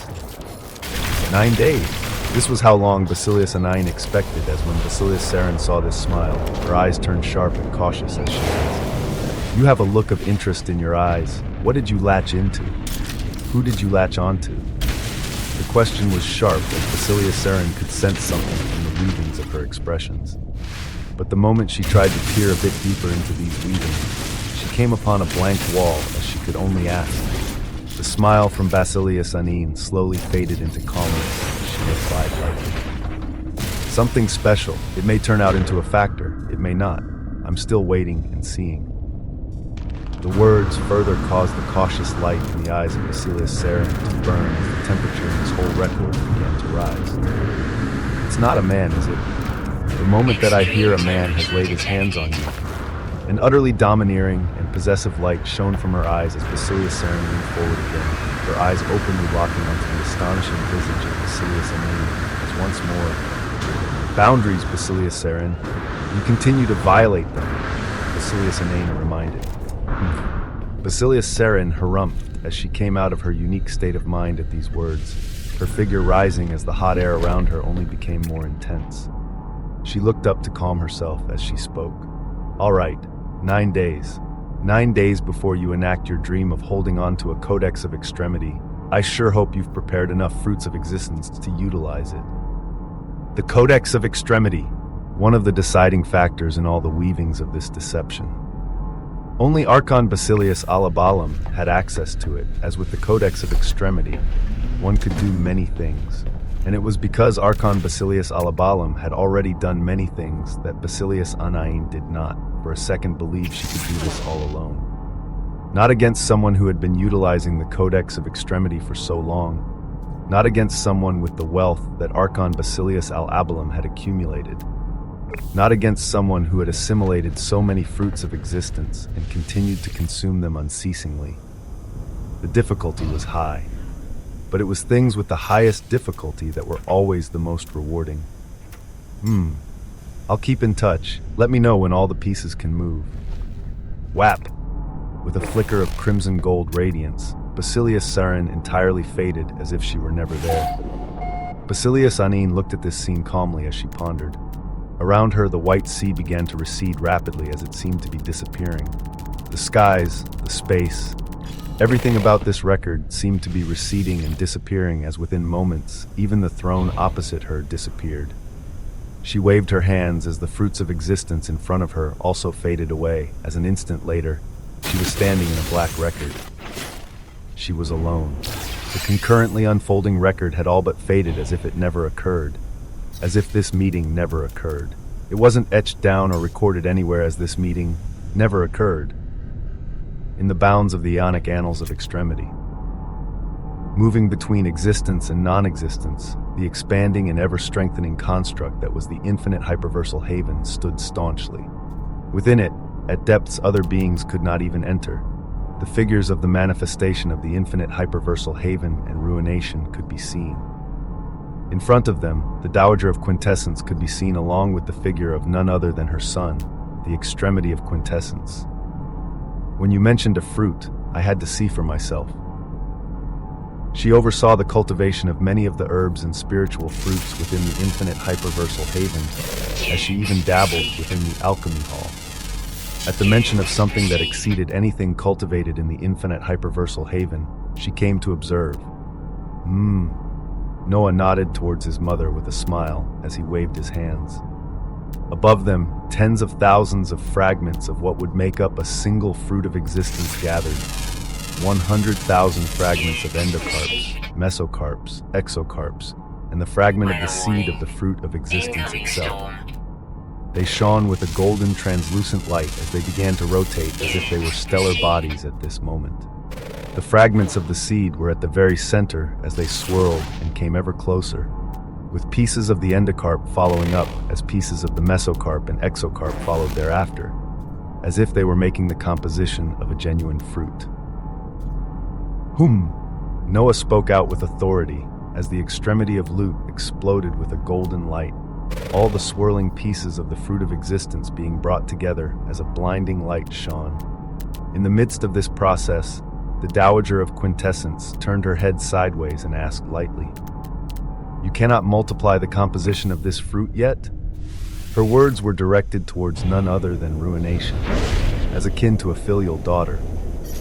Speaker 1: 9 days! This was how long Basilius-her expected, as when Basilius-her saw this smile, her eyes turned sharp and cautious as she asked, "You have a look of interest in your eyes. What did you latch into? Who did you latch onto?" The question was sharp, as Basilius-her could sense something from the weavings of her expressions. But the moment she tried to peer a bit deeper into these weavings, she came upon a blank wall, as she could only ask. The smile from Basilius-her slowly faded into calmness. She replied lightly, "Something special. It may turn out into a factor. It may not. I'm still waiting and seeing." The words further caused the cautious light in the eyes of Basilius-her to burn as the temperature in his whole record began to rise. "It's not a man, is it? The moment that I hear a man has laid his hands on you." An utterly domineering and possessive light shone from her eyes as Basilius-her leaned forward again, her eyes openly locking onto the astonishing visage of Basilius-her as once more. "Boundaries, Basilius-her. You continue to violate them," Basilius-her reminded. Basilius-her harumphed as she came out of her unique state of mind at these words, her figure rising as the hot air around her only became more intense. She looked up to calm herself as she spoke. "All right, 9 days. 9 days before you enact your dream of holding on to a codex of extremity. I sure hope you've prepared enough fruits of existence to utilize it." The codex of extremity, one of the deciding factors in all the weavings of this deception. Only Archon Basilius-her had access to it, as with the Codex of Extremity, one could do many things. And it was because Archon Basilius-her had already done many things that Basilius-her did not, for a second believe she could do this all alone. Not against someone who had been utilizing the Codex of Extremity for so long, not against someone with the wealth that Archon Basilius-her had accumulated, not against someone who had assimilated so many fruits of existence and continued to consume them unceasingly. The difficulty was high, but it was things with the highest difficulty that were always the most rewarding. I'll keep in touch. Let me know when all the pieces can move. Whap! With a flicker of crimson gold radiance, Basilius-her entirely faded as if she were never there. Basilius-her looked at this scene calmly as she pondered. Around her, the white sea began to recede rapidly as it seemed to be disappearing. The skies, the space, everything about this record seemed to be receding and disappearing as within moments, even the throne opposite her disappeared. She waved her hands as the fruits of existence in front of her also faded away, as an instant later, she was standing in a black record. She was alone. The concurrently unfolding record had all but faded as if it never occurred. As if this meeting never occurred. It wasn't etched down or recorded anywhere as this meeting never occurred. In the bounds of the Ionic annals of extremity. Moving between existence and non-existence, the expanding and ever-strengthening construct that was the infinite hyperversal haven stood staunchly. Within it, at depths other beings could not even enter, the figures of the manifestation of the infinite hyperversal haven and ruination could be seen. In front of them, the Dowager of Quintessence could be seen along with the figure of none other than her son, the extremity of Quintessence. When you mentioned a fruit, I had to see for myself. She oversaw the cultivation of many of the herbs and spiritual fruits within the infinite hyperversal haven, as she even dabbled within the alchemy hall. At the mention of something that exceeded anything cultivated in the infinite hyperversal haven, she came to observe. Noah nodded towards his mother with a smile as he waved his hands. Above them, tens of thousands of fragments of what would make up a single fruit of existence gathered. 100,000 fragments of endocarps, mesocarps, exocarps, and the fragment of the seed of the fruit of existence itself. They shone with a golden translucent light as they began to rotate as if they were stellar bodies at this moment. The fragments of the seed were at the very center as they swirled and came ever closer, with pieces of the endocarp following up as pieces of the mesocarp and exocarp followed thereafter, as if they were making the composition of a genuine fruit. Noah spoke out with authority as the extremity of Lut exploded with a golden light, all the swirling pieces of the fruit of existence being brought together as a blinding light shone. In the midst of this process, the Dowager of Quintessence turned her head sideways and asked lightly, "You cannot multiply the composition of this fruit yet?" Her words were directed towards none other than Ruination. As akin to a filial daughter,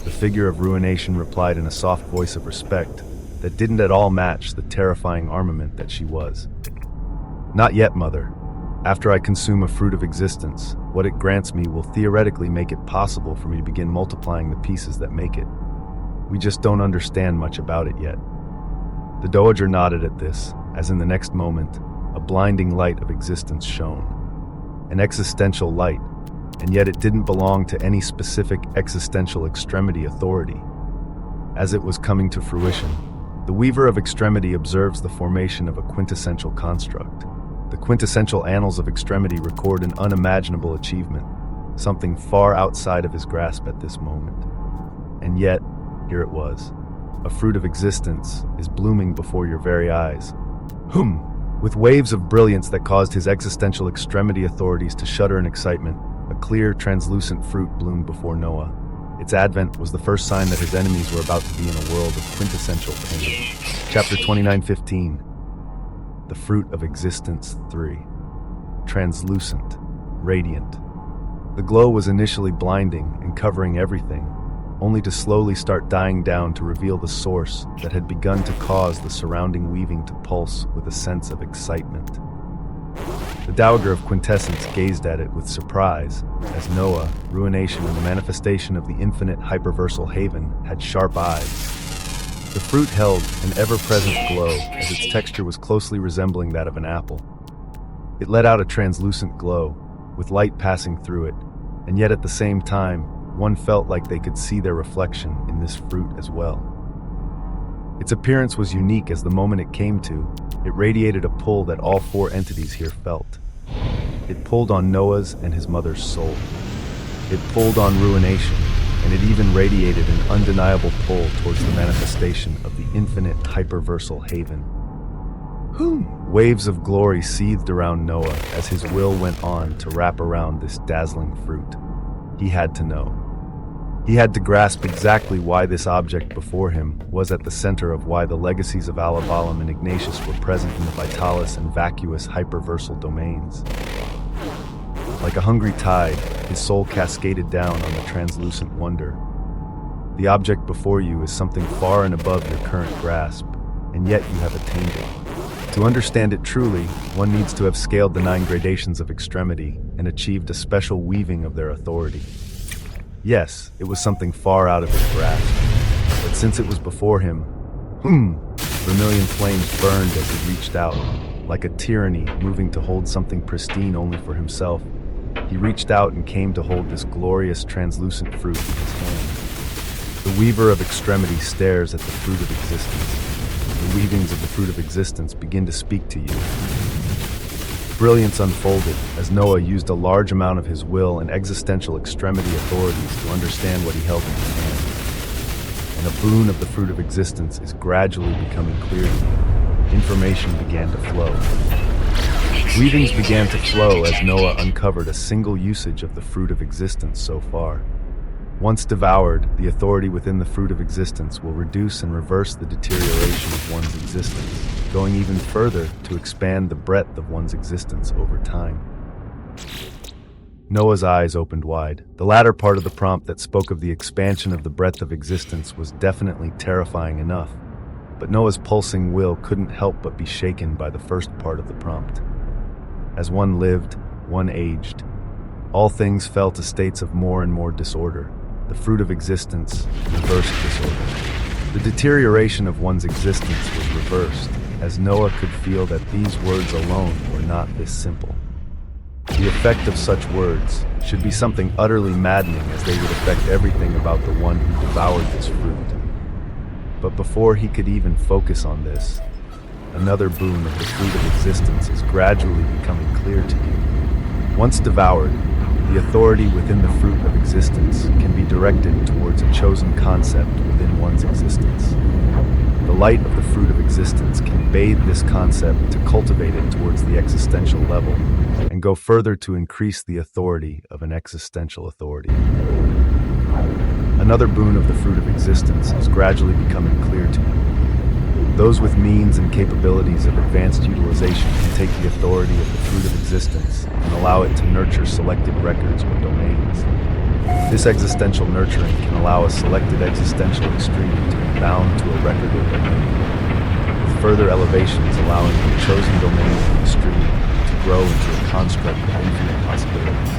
Speaker 1: the figure of Ruination replied in a soft voice of respect that didn't at all match the terrifying armament that she was. "Not yet, Mother. After I consume a fruit of existence, what it grants me will theoretically make it possible for me to begin multiplying the pieces that make it. We just don't understand much about it yet." The Dowager nodded at this, as in the next moment, a blinding light of existence shone. An existential light, and yet it didn't belong to any specific existential extremity authority. As it was coming to fruition, the Weaver of Extremity observes the formation of a quintessential construct. The quintessential annals of extremity record an unimaginable achievement, something far outside of his grasp at this moment. And yet, here it was. A fruit of existence is blooming before your very eyes. With waves of brilliance that caused his existential extremity authorities to shudder in excitement, a clear, translucent fruit bloomed before Noah. Its advent was the first sign that his enemies were about to be in a world of quintessential pain. Chapter 29:15. The Fruit of Existence 3. Translucent, radiant. The glow was initially blinding and covering everything, only to slowly start dying down to reveal the source that had begun to cause the surrounding weaving to pulse with a sense of excitement. The Dowager of Quintessence gazed at it with surprise, as Noah, Ruination, and the manifestation of the infinite hyperversal haven had sharp eyes. The fruit held an ever-present glow, as its texture was closely resembling that of an apple. It let out a translucent glow, with light passing through it, and yet at the same time, one felt like they could see their reflection in this fruit as well. Its appearance was unique as the moment it came to, it radiated a pull that all four entities here felt. It pulled on Noah's and his mother's soul. It pulled on Ruination, and it even radiated an undeniable pull towards the manifestation of the infinite hyperversal haven. Waves of glory seethed around Noah as his will went on to wrap around this dazzling fruit. He had to know. He had to grasp exactly why this object before him was at the center of why the legacies of Alabalam and Ignatius were present in the vitalis and vacuous hyperversal domains. Like a hungry tide, his soul cascaded down on the translucent wonder. The object before you is something far and above your current grasp, and yet you have attained it. To understand it truly, one needs to have scaled the 9 gradations of extremity and achieved a special weaving of their authority. Yes, it was something far out of his grasp, but since it was before him, vermilion flames burned as he reached out, like a tyranny moving to hold something pristine only for himself. He reached out and came to hold this glorious translucent fruit in his hand. The Weaver of Extremity stares at the fruit of existence. The weavings of the fruit of existence begin to speak to you. Brilliance unfolded as Noah used a large amount of his will and existential extremity authorities to understand what he held in his hand. And a boon of the fruit of existence is gradually becoming clear to you. Information began to flow. Weavings began to flow as Noah uncovered a single usage of the fruit of existence so far. Once devoured, the authority within the fruit of existence will reduce and reverse the deterioration of one's existence, going even further to expand the breadth of one's existence over time. Noah's eyes opened wide. The latter part of the prompt that spoke of the expansion of the breadth of existence was definitely terrifying enough, but Noah's pulsing will couldn't help but be shaken by the first part of the prompt. As one lived, one aged. All things fell to states of more and more disorder. The fruit of existence reversed disorder. The deterioration of one's existence was reversed, as Noah could feel that these words alone were not this simple. The effect of such words should be something utterly maddening, as they would affect everything about the one who devoured this fruit. But before he could even focus on this, another boon of the fruit of existence is gradually becoming clear to you. Once devoured, the authority within the fruit of existence can be directed towards a chosen concept within one's existence. The light of the fruit of existence can bathe this concept to cultivate it towards the existential level and go further to increase the authority of an existential authority. Another boon of the fruit of existence is gradually becoming clear to you. Those with means and capabilities of advanced utilization can take the authority of the fruit of existence and allow it to nurture selected records or domains. This existential nurturing can allow a selected existential extreme to be bound to a record or domain, with further elevations allowing the chosen domain of the extreme to grow into a construct of infinite possibilities.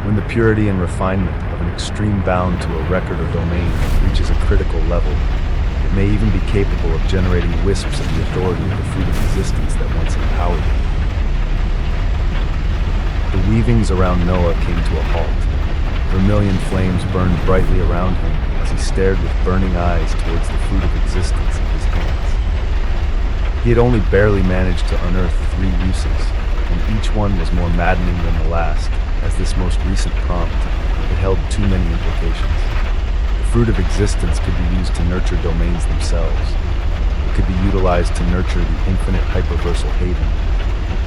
Speaker 1: When the purity and refinement of an extreme bound to a record or domain reaches a critical level, it may even be capable of generating wisps of the authority of the fruit of existence that once empowered it. The weavings around Noah came to a halt. Vermilion flames burned brightly around him as he stared with burning eyes towards the fruit of existence in his hands. He had only barely managed to unearth 3 uses, and each one was more maddening than the last, as this most recent prompt, it held too many implications. The fruit of existence could be used to nurture domains themselves. It could be utilized to nurture the infinite hyperversal haven.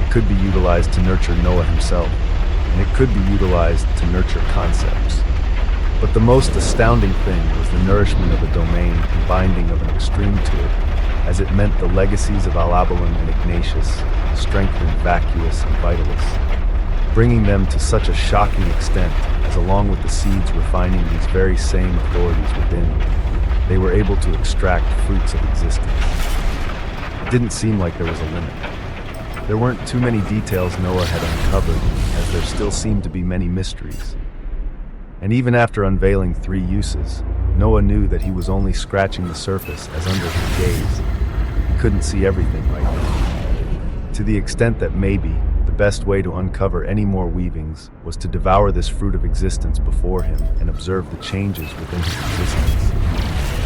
Speaker 1: It could be utilized to nurture Noah himself, and it could be utilized to nurture concepts. But the most astounding thing was the nourishment of a domain and binding of an extreme to it, as it meant the legacies of Alabalin and Ignatius strengthened Vacuous and Vitalis, bringing them to such a shocking extent as along with the seeds refining these very same authorities within, they were able to extract fruits of existence. It didn't seem like there was a limit. There weren't too many details Noah had uncovered, as there still seemed to be many mysteries. And even after unveiling 3 uses, Noah knew that he was only scratching the surface as under his gaze. He couldn't see everything right now. To the extent that maybe the best way to uncover any more weavings was to devour this fruit of existence before him and observe the changes within his existence.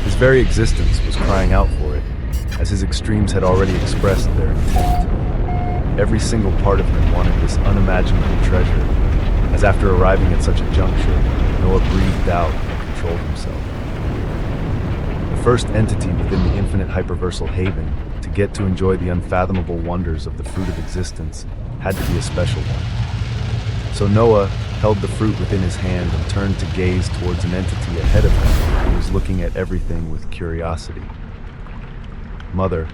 Speaker 1: His very existence was crying out for it, as his extremes had already expressed their intent. Every single part of him wanted this unimaginable treasure, as after arriving at such a juncture, Noah breathed out and controlled himself. The first entity within the infinite hyperversal haven to get to enjoy the unfathomable wonders of the fruit of existence had to be a special one. So Noah held the fruit within his hand and turned to gaze towards an entity ahead of him who was looking at everything with curiosity. Mother,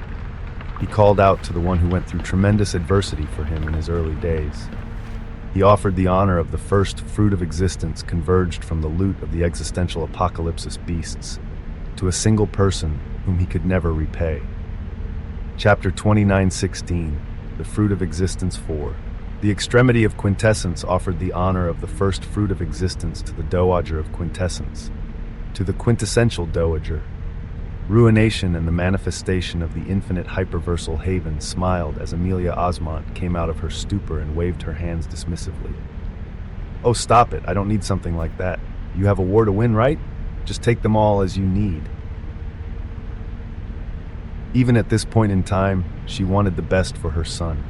Speaker 1: he called out to the one who went through tremendous adversity for him in his early days. He offered the honor of the first fruit of existence converged from the loot of the existential apocalypsis beasts to a single person whom he could never repay. Chapter 29:16, The Fruit of Existence 4. The extremity of quintessence offered the honor of the first fruit of existence to the dowager of quintessence, to the quintessential dowager. Ruination and the manifestation of the infinite hyperversal haven smiled as Amelia Osmont came out of her stupor and waved her hands dismissively. "Oh, stop it. I don't need something like that. You have a war to win, right? Just take them all as you need." Even at this point in time, she wanted the best for her son.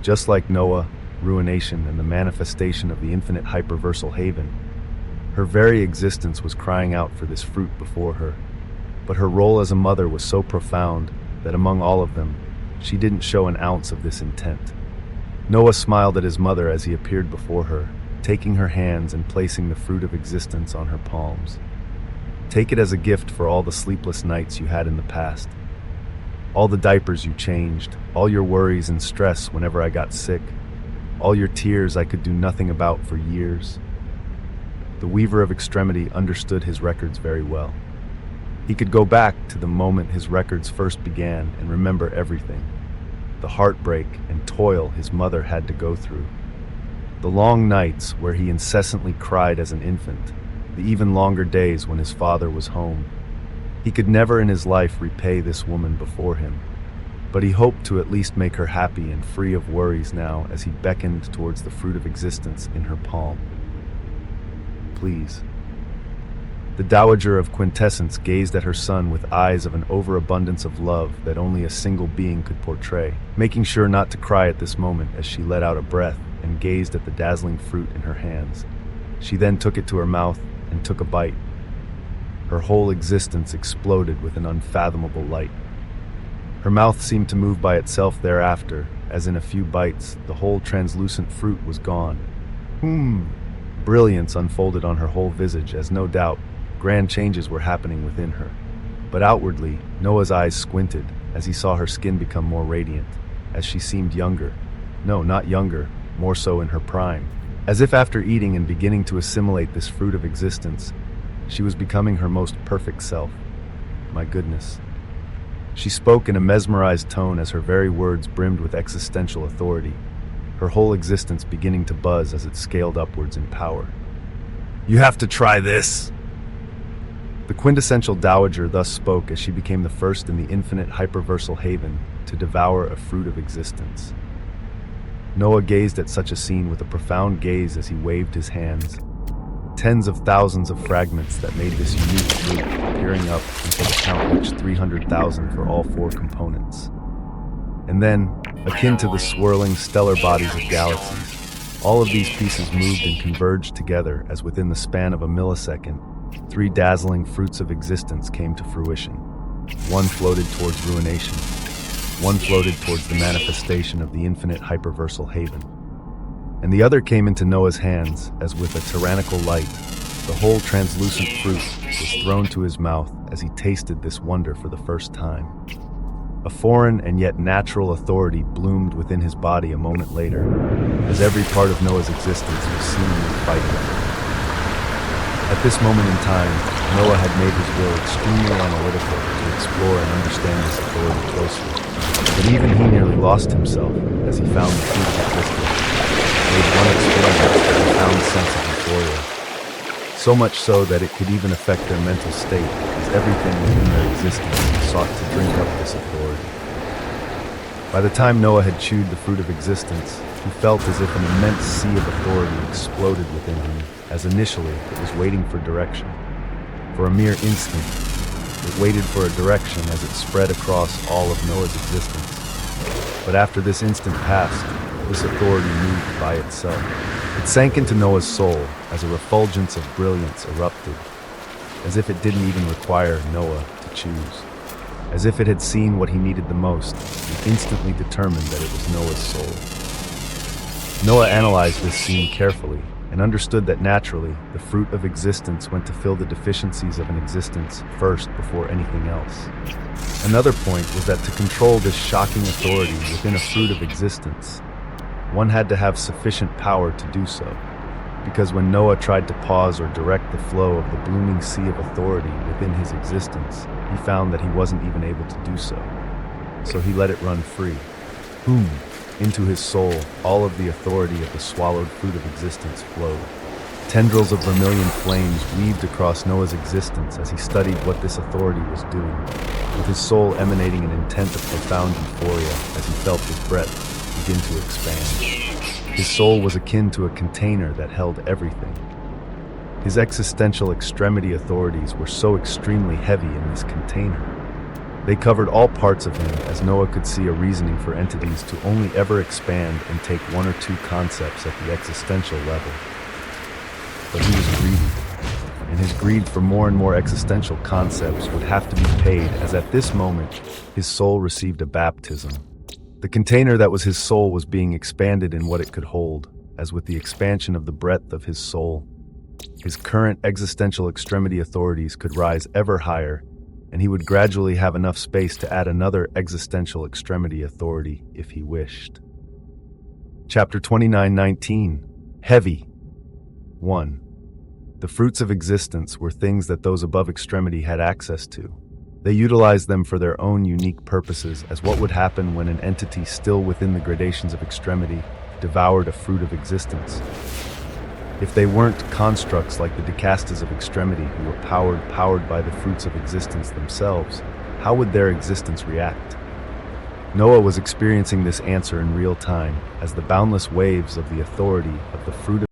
Speaker 1: Just like Noah, ruination, and the manifestation of the infinite hyperversal haven, her very existence was crying out for this fruit before her. But her role as a mother was so profound that among all of them, she didn't show an ounce of this intent. Noah smiled at his mother as he appeared before her, taking her hands and placing the fruit of existence on her palms. Take it as a gift for all the sleepless nights you had in the past, all the diapers you changed, all your worries and stress whenever I got sick, all your tears I could do nothing about for years. The Weaver of Extremity understood his records very well. He could go back to the moment his records first began and remember everything. The heartbreak and toil his mother had to go through. The long nights where he incessantly cried as an infant. The even longer days when his father was home. He could never in his life repay this woman before him, but he hoped to at least make her happy and free of worries now as he beckoned towards the fruit of existence in her palm. "Please, The Dowager of Quintessence gazed at her son with eyes of an overabundance of love that only a single being could portray, making sure not to cry at this moment as she let out a breath and gazed at the dazzling fruit in her hands. She then took it to her mouth and took a bite. Her whole existence exploded with an unfathomable light. Her mouth seemed to move by itself thereafter, as in a few bites, the whole translucent fruit was gone. Brilliance unfolded on her whole visage, as no doubt, grand changes were happening within her. But outwardly, Noah's eyes squinted as he saw her skin become more radiant, as she seemed younger. No, not younger, more so in her prime. As if after eating and beginning to assimilate this fruit of existence, she was becoming her most perfect self. My goodness. She spoke in a mesmerized tone as her very words brimmed with existential authority, her whole existence beginning to buzz as it scaled upwards in power. "You have to try this!" The quintessential dowager thus spoke as she became the first in the infinite hyperversal haven to devour a fruit of existence. Noah gazed at such a scene with a profound gaze as he waved his hands. Tens of thousands of fragments that made this unique fruit appearing up until the count reached 300,000 for all four components. And then, akin to the swirling stellar bodies of galaxies, all of these pieces moved and converged together as within the span of a millisecond, three dazzling fruits of existence came to fruition. One floated towards ruination. One floated towards the manifestation of the infinite hyperversal haven. And the other came into Noah's hands as with a tyrannical light, the whole translucent fruit was thrown to his mouth as he tasted this wonder for the first time. A foreign and yet natural authority bloomed within his body a moment later, as every part of Noah's existence was seemingly fighting. At this moment in time, Noah had made his will extremely analytical to explore and understand this authority closely. But even he nearly lost himself as he found the fruit of existence, made one experience with a profound sense of euphoria. So much so that it could even affect their mental state, as everything within their existence sought to drink up this authority. By the time Noah had chewed the fruit of existence, he felt as if an immense sea of authority exploded within him, as initially it was waiting for direction. For a mere instant, it waited for a direction as it spread across all of Noah's existence. But after this instant passed, this authority moved by itself. It sank into Noah's soul as a refulgence of brilliance erupted, as if it didn't even require Noah to choose. As if it had seen what he needed the most and instantly determined that it was Noah's soul. Noah analyzed this scene carefully and understood that naturally, the fruit of existence went to fill the deficiencies of an existence first before anything else. Another point was that to control this shocking authority within a fruit of existence, one had to have sufficient power to do so, because when Noah tried to pause or direct the flow of the blooming sea of authority within his existence, he found that he wasn't even able to do so. So he let it run free. Boom! Into his soul, all of the authority of the swallowed fruit of existence flowed. Tendrils of vermilion flames weaved across Noah's existence as he studied what this authority was doing, with his soul emanating an intent of profound euphoria as he felt his breath begin to expand. His soul was akin to a container that held everything. His existential extremity authorities were so extremely heavy in this container. They covered all parts of him, as Noah could see a reasoning for entities to only ever expand and take one or two concepts at the existential level. But he was greedy, and his greed for more and more existential concepts would have to be paid, as at this moment, his soul received a baptism. The container that was his soul was being expanded in what it could hold, as with the expansion of the breadth of his soul, his current existential extremity authorities could rise ever higher, and he would gradually have enough space to add another existential extremity authority if he wished. Chapter 29:19. Heavy. 1. The fruits of existence were things that those above extremity had access to. They utilized them for their own unique purposes, as what would happen when an entity still within the gradations of extremity devoured a fruit of existence. If they weren't constructs like the decastas of extremity who were powered by the fruits of existence themselves, how would their existence react? Noah was experiencing this answer in real time, as the boundless waves of the authority of the fruit of